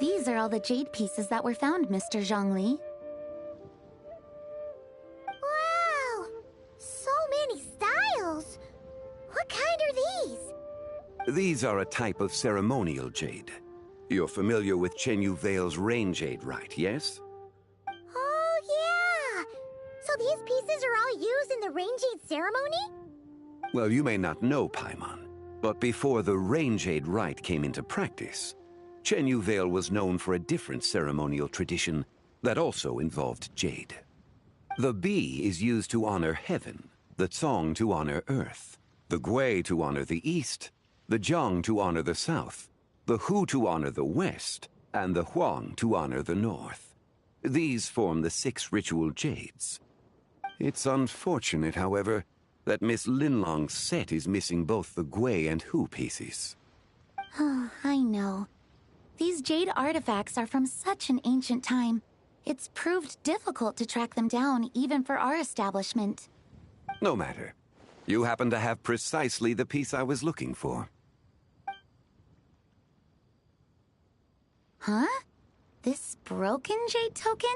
These are all the jade pieces that were found, Mr. Zhongli. Wow! So many styles! What kind are these? These are a type of ceremonial jade. You're familiar with Chenyu Vale's rain jade, right, yes? Oh, yeah! So these pieces are all used in the rain jade ceremony? Well, you may not know, Paimon, but before the rain jade rite came into practice, Chenyu Vale was known for a different ceremonial tradition that also involved jade. The bee is used to honor heaven, the Tsong to honor earth, the Gui to honor the east, the Jiang to honor the south, the Hu to honor the west, and the Huang to honor the north. These form the 6 ritual jades. It's unfortunate, however, that Miss Linlong's set is missing both the Gui and Hu pieces. Oh, I know. These jade artifacts are from such an ancient time. It's proved difficult to track them down, even for our establishment. No matter. You happen to have precisely the piece I was looking for. Huh? This broken jade token?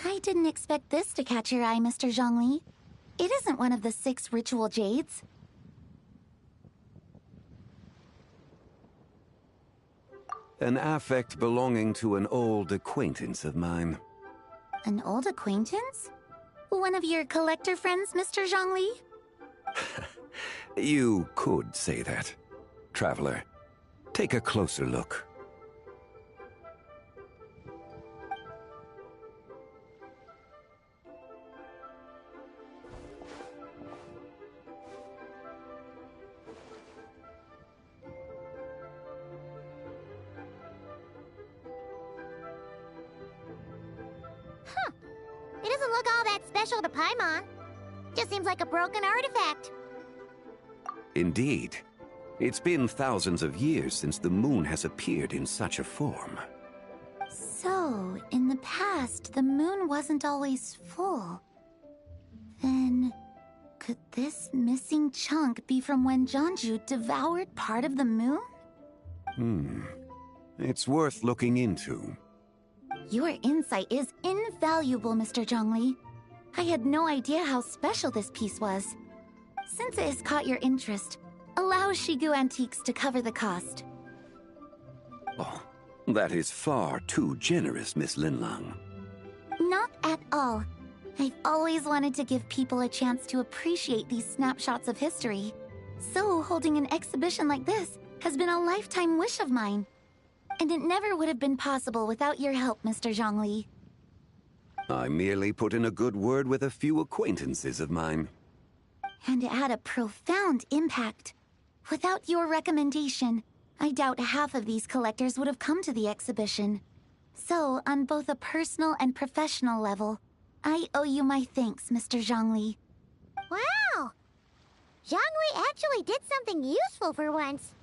I didn't expect this to catch your eye, Mr. Zhongli. It isn't one of the 6 ritual jades. An affect belonging to an old acquaintance of mine. An old acquaintance? One of your collector friends, Mr. Zhongli? You could say that. Traveler, take a closer look. It doesn't look all that special to Paimon. Just seems like a broken artifact. Indeed. It's been thousands of years since the moon has appeared in such a form. So, in the past, the moon wasn't always full. Then, could this missing chunk be from when Jianzhu devoured part of the moon? It's worth looking into. Your insight is invaluable, Mr. Zhongli. I had no idea how special this piece was. Since it has caught your interest, allow Shigu Antiques to cover the cost. Oh, that is far too generous, Miss Linlang. Not at all. I've always wanted to give people a chance to appreciate these snapshots of history. So holding an exhibition like this has been a lifetime wish of mine. And it never would have been possible without your help, Mr. Zhongli. I merely put in a good word with a few acquaintances of mine. And it had a profound impact. Without your recommendation, I doubt half of these collectors would have come to the exhibition. So, on both a personal and professional level, I owe you my thanks, Mr. Zhongli. Wow! Zhongli actually did something useful for once.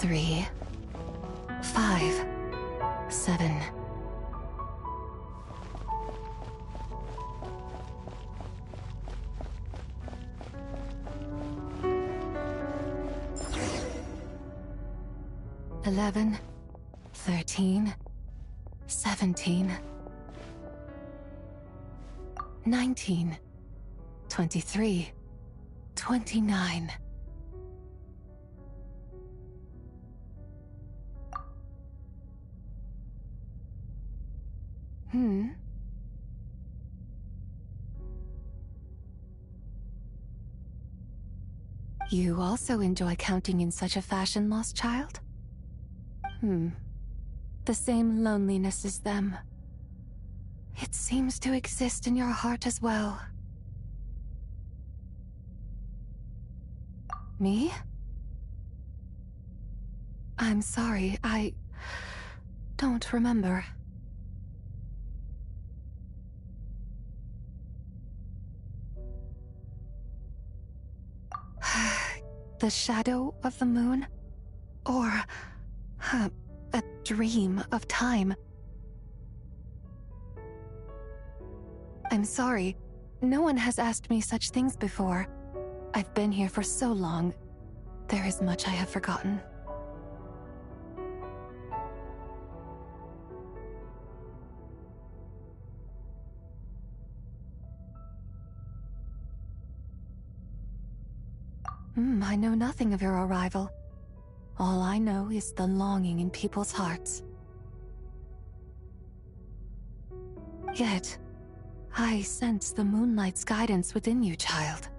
3, 5, 7. "11, 13, 17, 19, 23, 29. You also enjoy counting in such a fashion, lost child? The same loneliness as them. It seems to exist in your heart as well. Me? I'm sorry, I don't remember. The shadow of the moon? Or a dream of time? I'm sorry. No one has asked me such things before. I've been here for so long. There is much I have forgotten. I know nothing of your arrival. All I know is the longing in people's hearts. Yet, I sense the moonlight's guidance within you, child.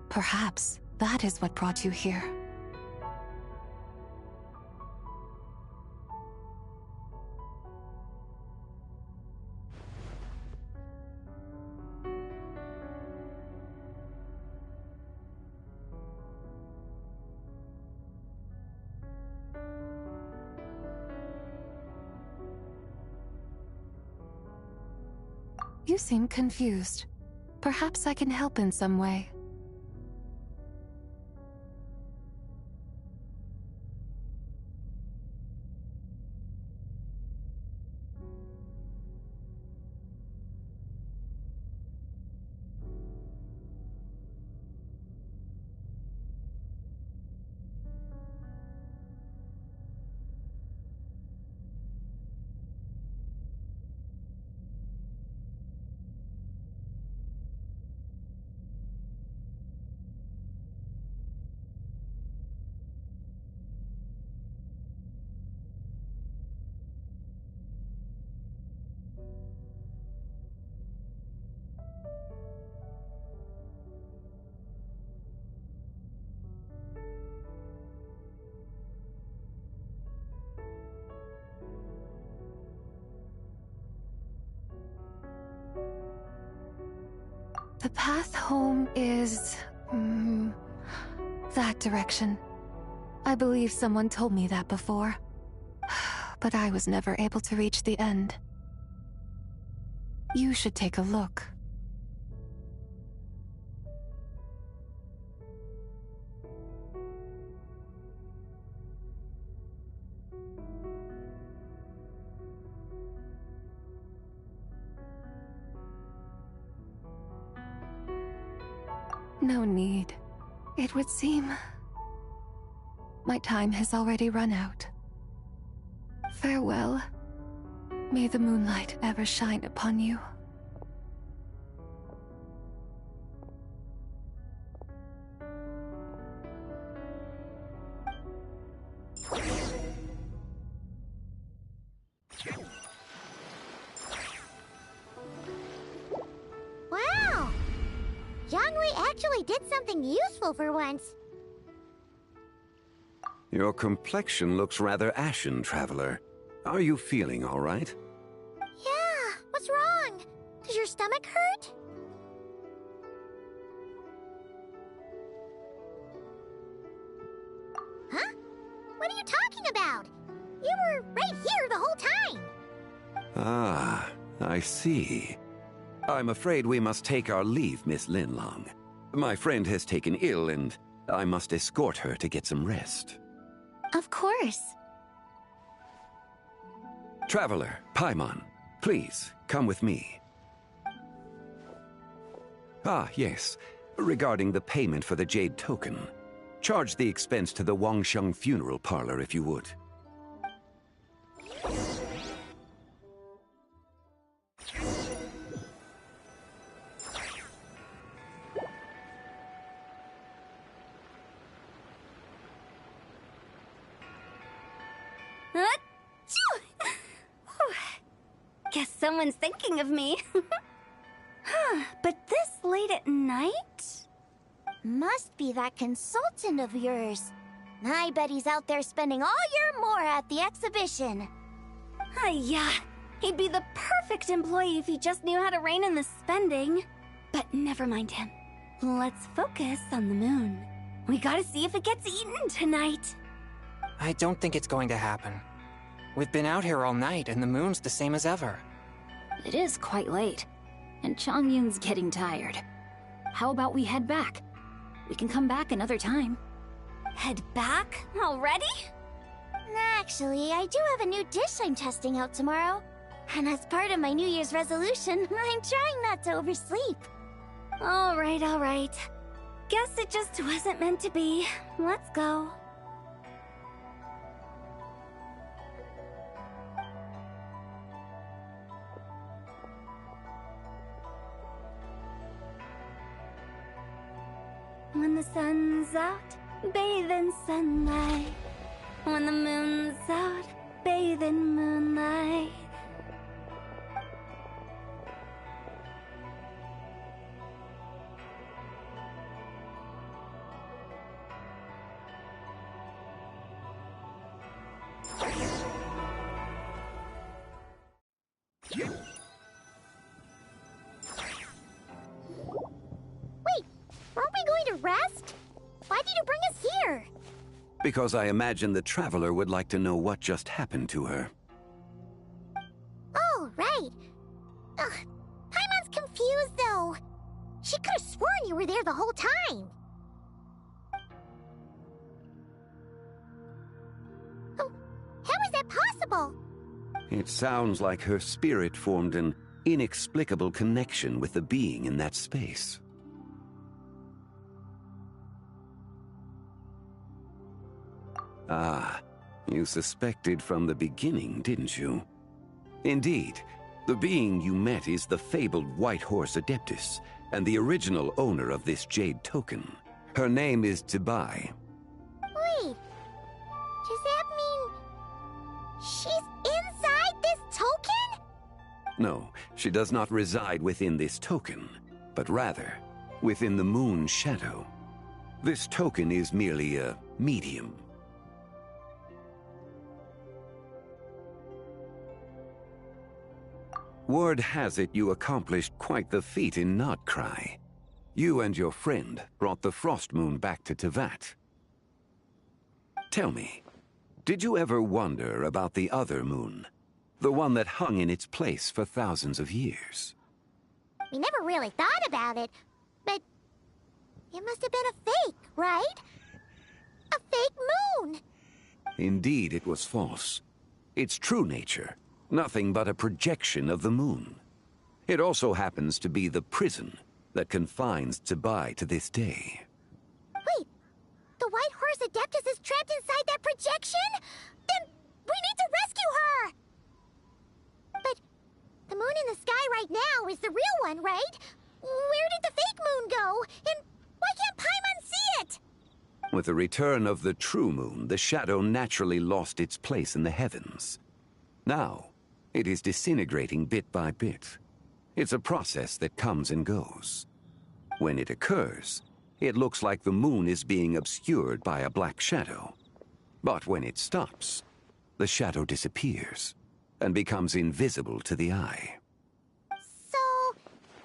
Perhaps that is what brought you here. You seem confused. Perhaps I can help in some way. The path home is... that direction. I believe someone told me that before. But I was never able to reach the end. You should take a look. No need. It would seem... my time has already run out. Farewell. May the moonlight ever shine upon you. Wow! Zhongli actually did something useful for once. Your complexion looks rather ashen, traveler. Are you feeling all right? Yeah, what's wrong? Does your stomach hurt? Huh? What are you talking about? You were right here the whole time. Ah, I see. I'm afraid we must take our leave, Miss Linlong. My friend has taken ill, and I must escort her to get some rest. Of course. Traveler, Paimon, please, come with me. Ah, yes. Regarding the payment for the Jade Token. Charge the expense to the Wangsheng Funeral Parlor if you would. Guess someone's thinking of me. But this late at night? Must be that consultant of yours. I bet he's out there spending all year more at the exhibition. Yeah, he'd be the perfect employee if he just knew how to rein in the spending. But never mind him. Let's focus on the moon. We gotta see if it gets eaten tonight. I don't think it's going to happen. We've been out here all night, and the moon's the same as ever. It is quite late, and Chongyun's getting tired. How about we head back? We can come back another time. Head back? Already? Actually, I do have a new dish I'm testing out tomorrow. And as part of my New Year's resolution, I'm trying not to oversleep. Alright, alright. Guess it just wasn't meant to be. Let's go. When the sun's out, bathe in sunlight. When the moon's out, bathe in moonlight. Wait, aren't we going to rest? Why did you bring us here? Because I imagine the Traveler would like to know what just happened to her. Oh, right. Ugh, Paimon's confused, though. She could have sworn you were there the whole time. How is that possible? It sounds like her spirit formed an inexplicable connection with the being in that space. Ah, you suspected from the beginning, didn't you? Indeed, the being you met is the fabled White Horse Adeptus, and the original owner of this Jade Token. Her name is Tibai. Wait, does that mean she's inside this token? No, she does not reside within this token, but rather within the moon's shadow. This token is merely a medium. Word has it you accomplished quite the feat in Notcry. You and your friend brought the Frost Moon back to Tevat. Tell me, did you ever wonder about the other moon? The one that hung in its place for thousands of years? We never really thought about it, but it must have been a fake, right? A fake moon! Indeed, it was false. Its true nature, nothing but a projection of the moon. It also happens to be the prison that confines Tibai to this day. Wait, the White Horse Adeptus is trapped inside that projection? Then we need to rescue her! But the moon in the sky right now is the real one, right? Where did the fake moon go? And why can't Paimon see it? With the return of the true moon, the shadow naturally lost its place in the heavens. Now, it is disintegrating bit by bit. It's a process that comes and goes. When it occurs, it looks like the moon is being obscured by a black shadow. But when it stops, the shadow disappears and becomes invisible to the eye. So,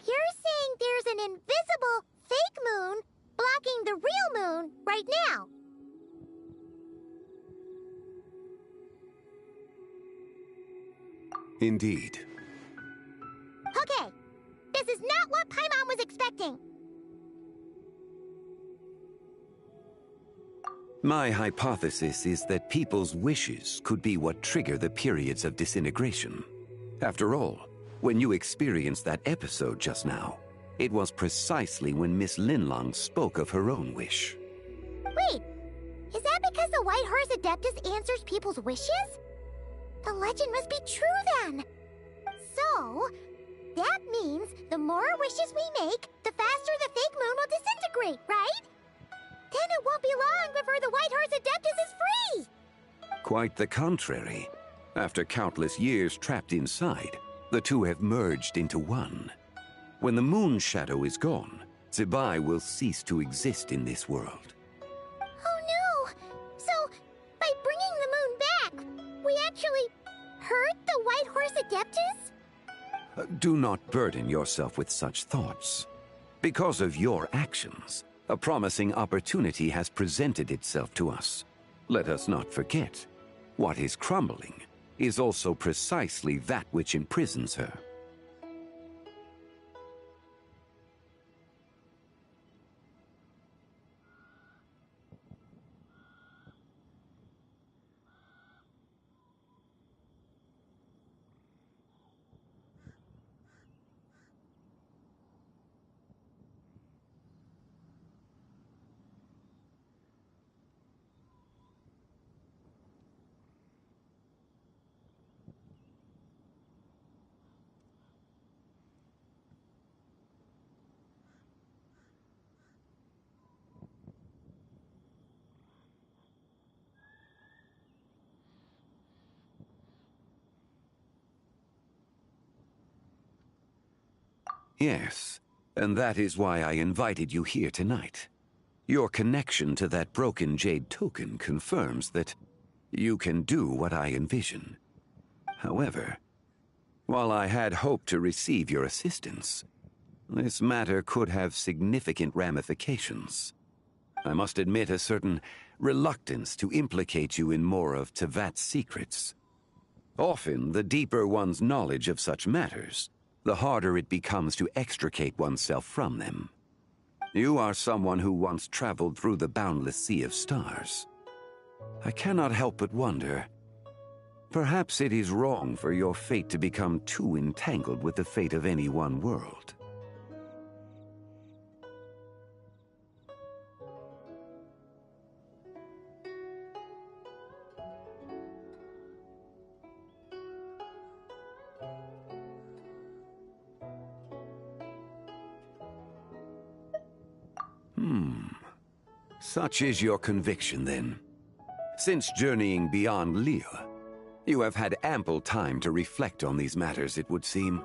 you're saying there's an invisible fake moon blocking the real moon right now? Indeed. Okay, this is not what Paimon was expecting. My hypothesis is that people's wishes could be what trigger the periods of disintegration. After all, when you experienced that episode just now, it was precisely when Miss Linlong spoke of her own wish. Wait, is that because the White Horse Adeptus answers people's wishes? The legend must be true then. So, that means the more wishes we make, the faster the fake moon will disintegrate, right? Then it won't be long before the White Horse Adeptus is free! Quite the contrary. After countless years trapped inside, the two have merged into one. When the moon shadow is gone, Zibai will cease to exist in this world. Oh no! So, by bringing the moon back, we actually hurt the White Horse Adeptus? Do not burden yourself with such thoughts. Because of your actions, a promising opportunity has presented itself to us. Let us not forget, what is crumbling is also precisely that which imprisons her. Yes, and that is why I invited you here tonight. Your connection to that broken jade token confirms that you can do what I envision. However, while I had hoped to receive your assistance, this matter could have significant ramifications. I must admit a certain reluctance to implicate you in more of Tevat's secrets. Often, the deeper one's knowledge of such matters, the harder it becomes to extricate oneself from them. You are someone who once traveled through the boundless sea of stars. I cannot help but wonder, perhaps it is wrong for your fate to become too entangled with the fate of any one world. Such is your conviction, then. Since journeying beyond Liyue, you have had ample time to reflect on these matters, it would seem.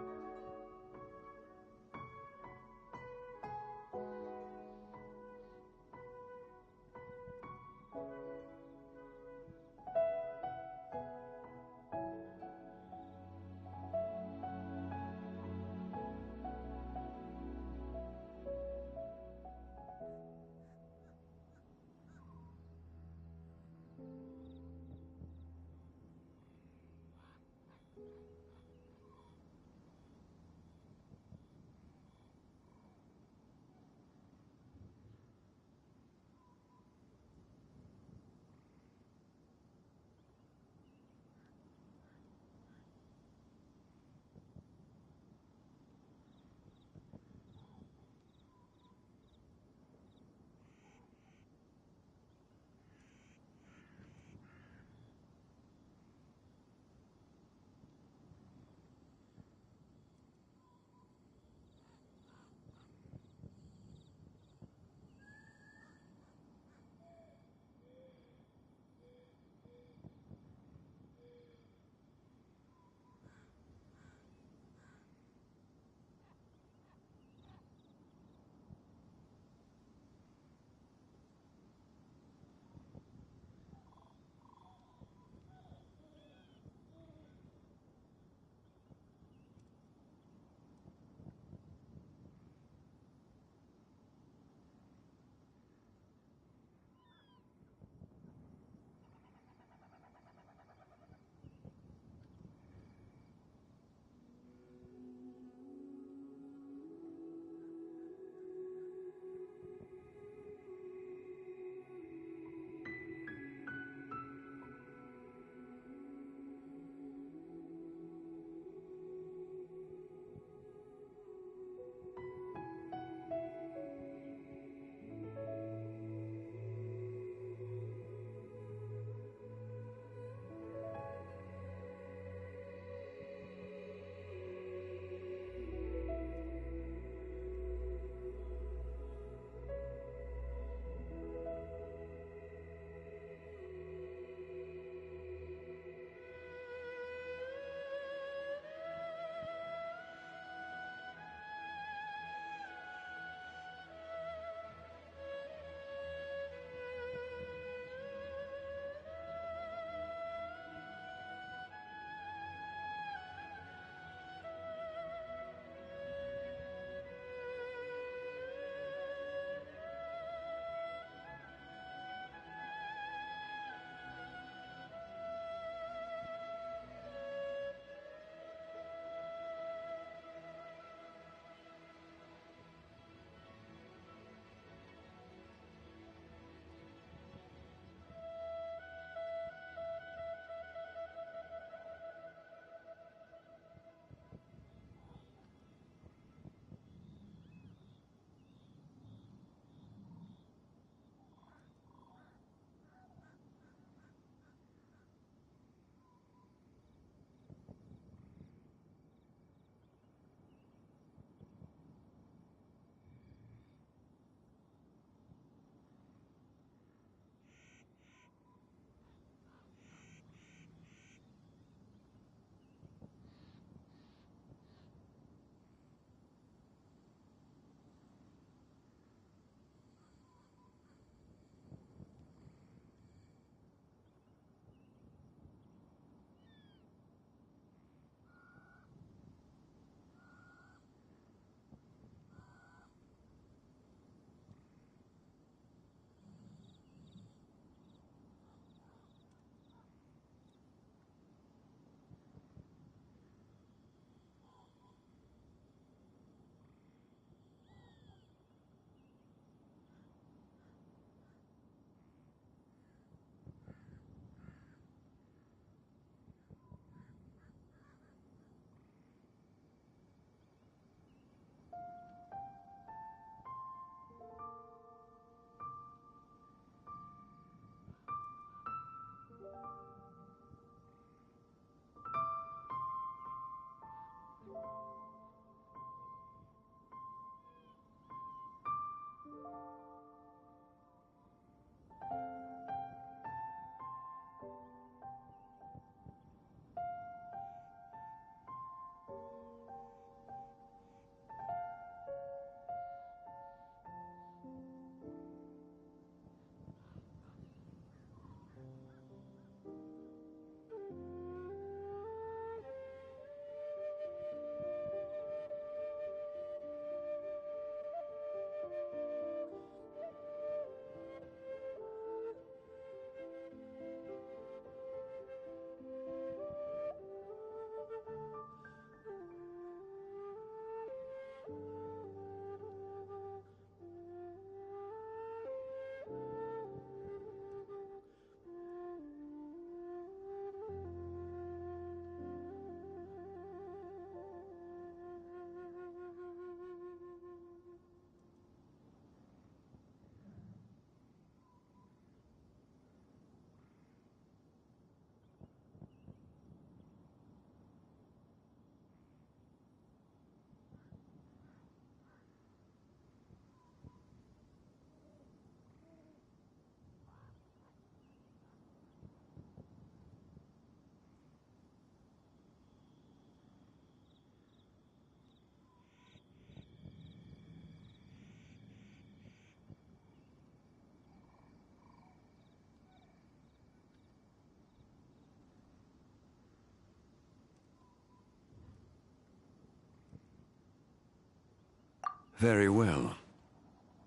Very well.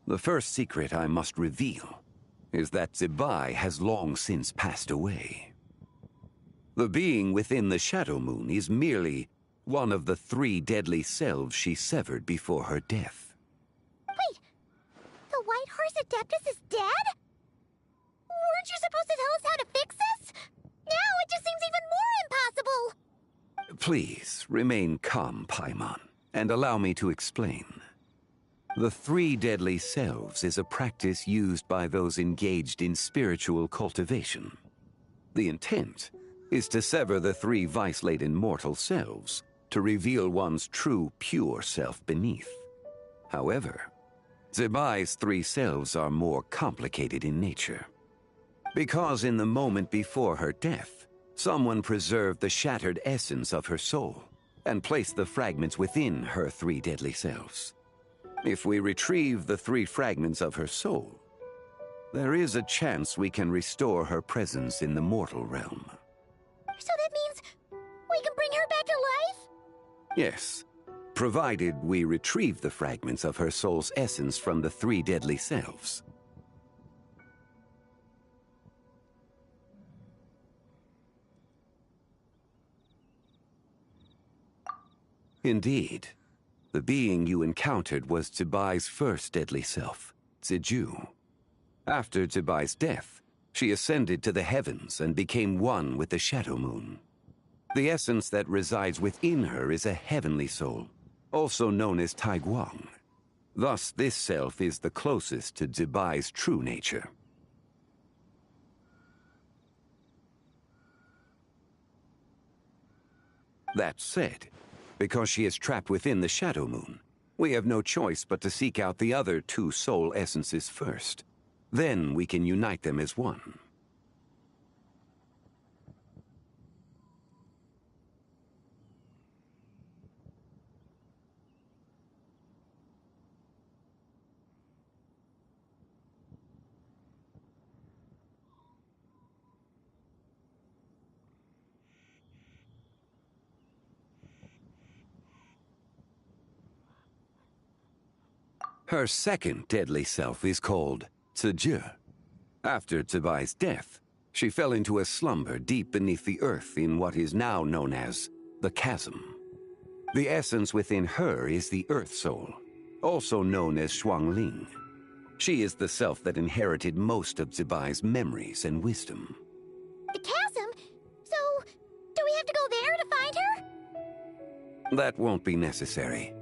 The first secret I must reveal is that Zebai has long since passed away. The being within the Shadow Moon is merely one of the 3 deadly selves she severed before her death. Wait, the White Horse Adeptus is dead? Weren't you supposed to tell us how to fix this? Now it just seems even more impossible! Please, remain calm, Paimon, and allow me to explain. The 3 deadly selves is a practice used by those engaged in spiritual cultivation. The intent is to sever the 3 vice-laden mortal selves to reveal one's true, pure self beneath. However, Zebai's 3 selves are more complicated in nature. Because in the moment before her death, someone preserved the shattered essence of her soul and placed the fragments within her 3 deadly selves. If we retrieve the 3 fragments of her soul, there is a chance we can restore her presence in the mortal realm. So that means we can bring her back to life? Yes, provided we retrieve the fragments of her soul's essence from the 3 deadly selves. Indeed. The being you encountered was Zebai's first deadly self, Ziju. After Zebai's death, she ascended to the heavens and became one with the Shadow Moon. The essence that resides within her is a heavenly soul, also known as Taiguang. Thus, this self is the closest to Zebai's true nature. That said, because she is trapped within the Shadow Moon, we have no choice but to seek out the other 2 soul essences first. Then we can unite them as one. Her second deadly self is called Ziju. After Zebai's death, she fell into a slumber deep beneath the earth in what is now known as the Chasm. The essence within her is the Earth Soul, also known as Shuangling. She is the self that inherited most of Zebai's memories and wisdom. The Chasm? So, do we have to go there to find her? That won't be necessary.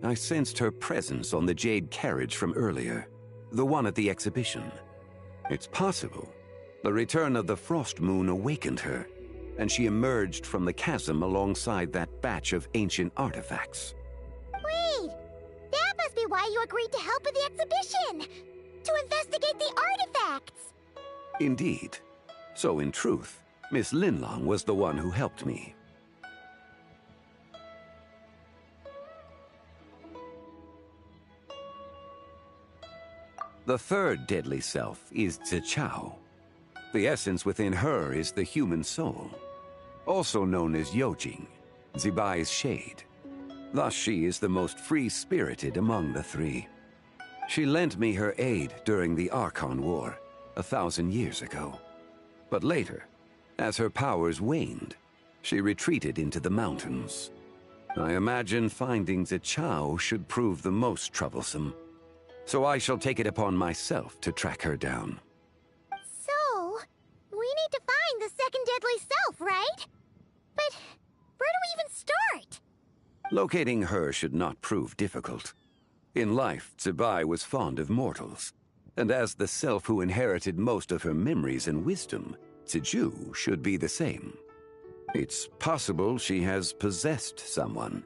I sensed her presence on the jade carriage from earlier, the one at the exhibition. It's possible the return of the Frost Moon awakened her, and she emerged from the chasm alongside that batch of ancient artifacts. Wait! That must be why you agreed to help with the exhibition! To investigate the artifacts! Indeed. So in truth, Miss Linlong was the one who helped me. The third deadly self is Zichao. The essence within her is the human soul, also known as Yojing, Zebai's shade. Thus she is the most free-spirited among the 3. She lent me her aid during the Archon War 1,000 years ago. But later, as her powers waned, she retreated into the mountains. I imagine finding Zichao should prove the most troublesome. So I shall take it upon myself to track her down. So, we need to find the second deadly self, right? But where do we even start? Locating her should not prove difficult. In life, Zebai was fond of mortals, and as the self who inherited most of her memories and wisdom, Ziju should be the same. It's possible she has possessed someone,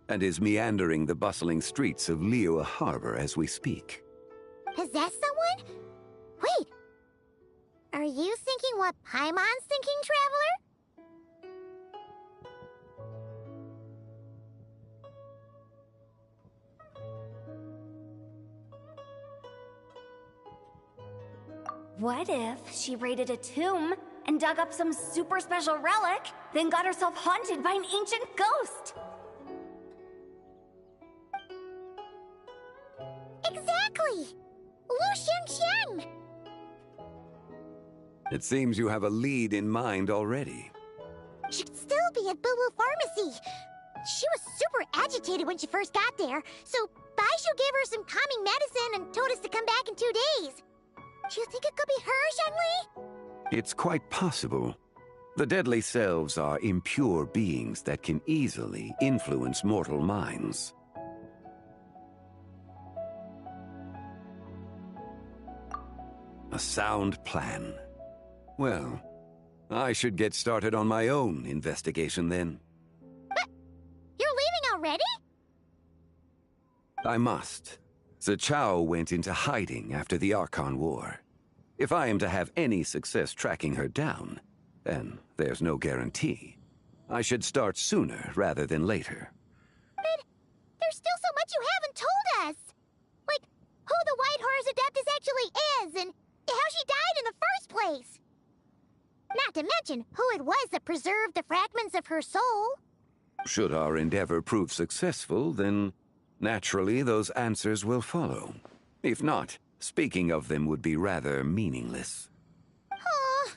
and is meandering the bustling streets of Liyue Harbor as we speak. Possess someone? Wait! Are you thinking what Paimon's thinking, Traveler? What if she raided a tomb and dug up some super special relic, then got herself haunted by an ancient ghost? Exactly! Lu Xianxian! It seems you have a lead in mind already. She'd still be at Boo Boo Pharmacy. She was super agitated when she first got there, so Baishu gave her some calming medicine and told us to come back in 2 days. Do you think it could be her, Zhengli? It's quite possible. The deadly selves are impure beings that can easily influence mortal minds. A sound plan. Well, I should get started on my own investigation then. But you're leaving already? I must. Zichao went into hiding after the Archon War. If I am to have any success tracking her down, then there's no guarantee. I should start sooner rather than later. But there's still so much you haven't told us. Like, who the White Horse Adeptus actually is, and how she died in the first place. Not to mention who it was that preserved the fragments of her soul. Should our endeavor prove successful, then naturally those answers will follow. If not, speaking of them would be rather meaningless. Huh.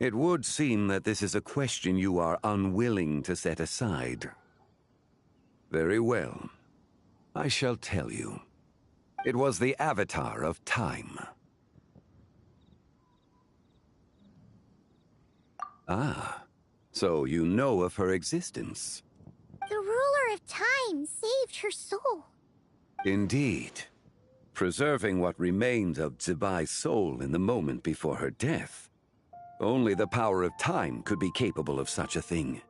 It would seem that this is a question you are unwilling to set aside. Very well. I shall tell you. It was the Avatar of Time. Ah, so you know of her existence. The ruler of time saved her soul. Indeed. Preserving what remained of Zibai's soul in the moment before her death. Only the power of time could be capable of such a thing.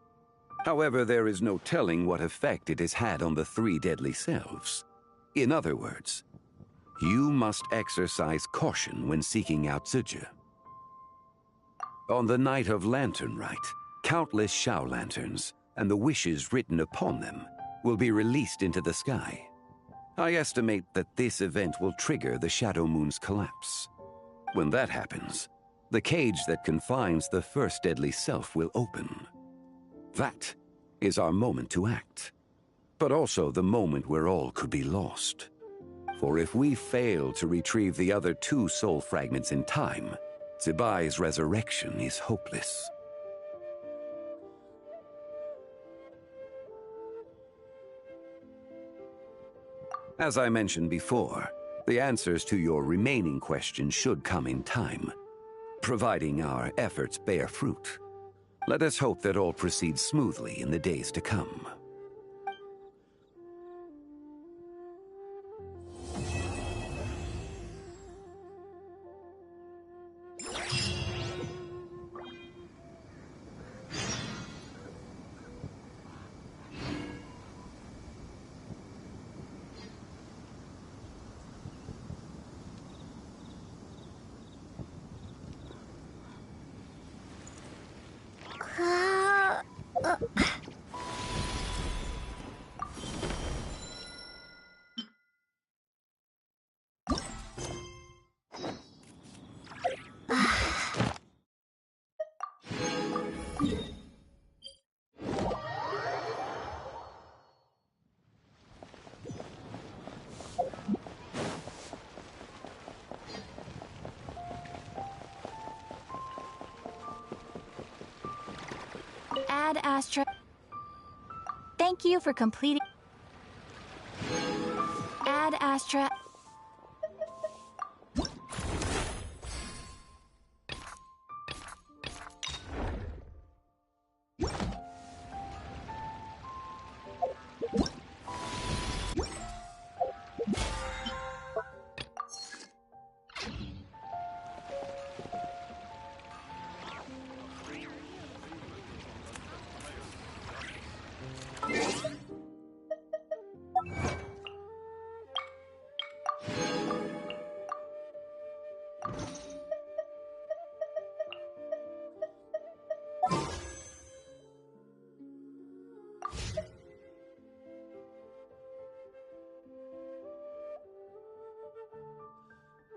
However, there is no telling what effect it has had on the 3 deadly selves. In other words, you must exercise caution when seeking out Ziji. On the night of Lantern Rite, countless Shao lanterns and the wishes written upon them will be released into the sky. I estimate that this event will trigger the Shadow Moon's collapse. When that happens, the cage that confines the first deadly self will open. That is our moment to act, but also the moment where all could be lost. For if we fail to retrieve the other 2 soul fragments in time, Zibai's resurrection is hopeless. As I mentioned before, the answers to your remaining questions should come in time, providing our efforts bear fruit. Let us hope that all proceeds smoothly in the days to come. Ad Astra. Thank you for completing. Ad Astra.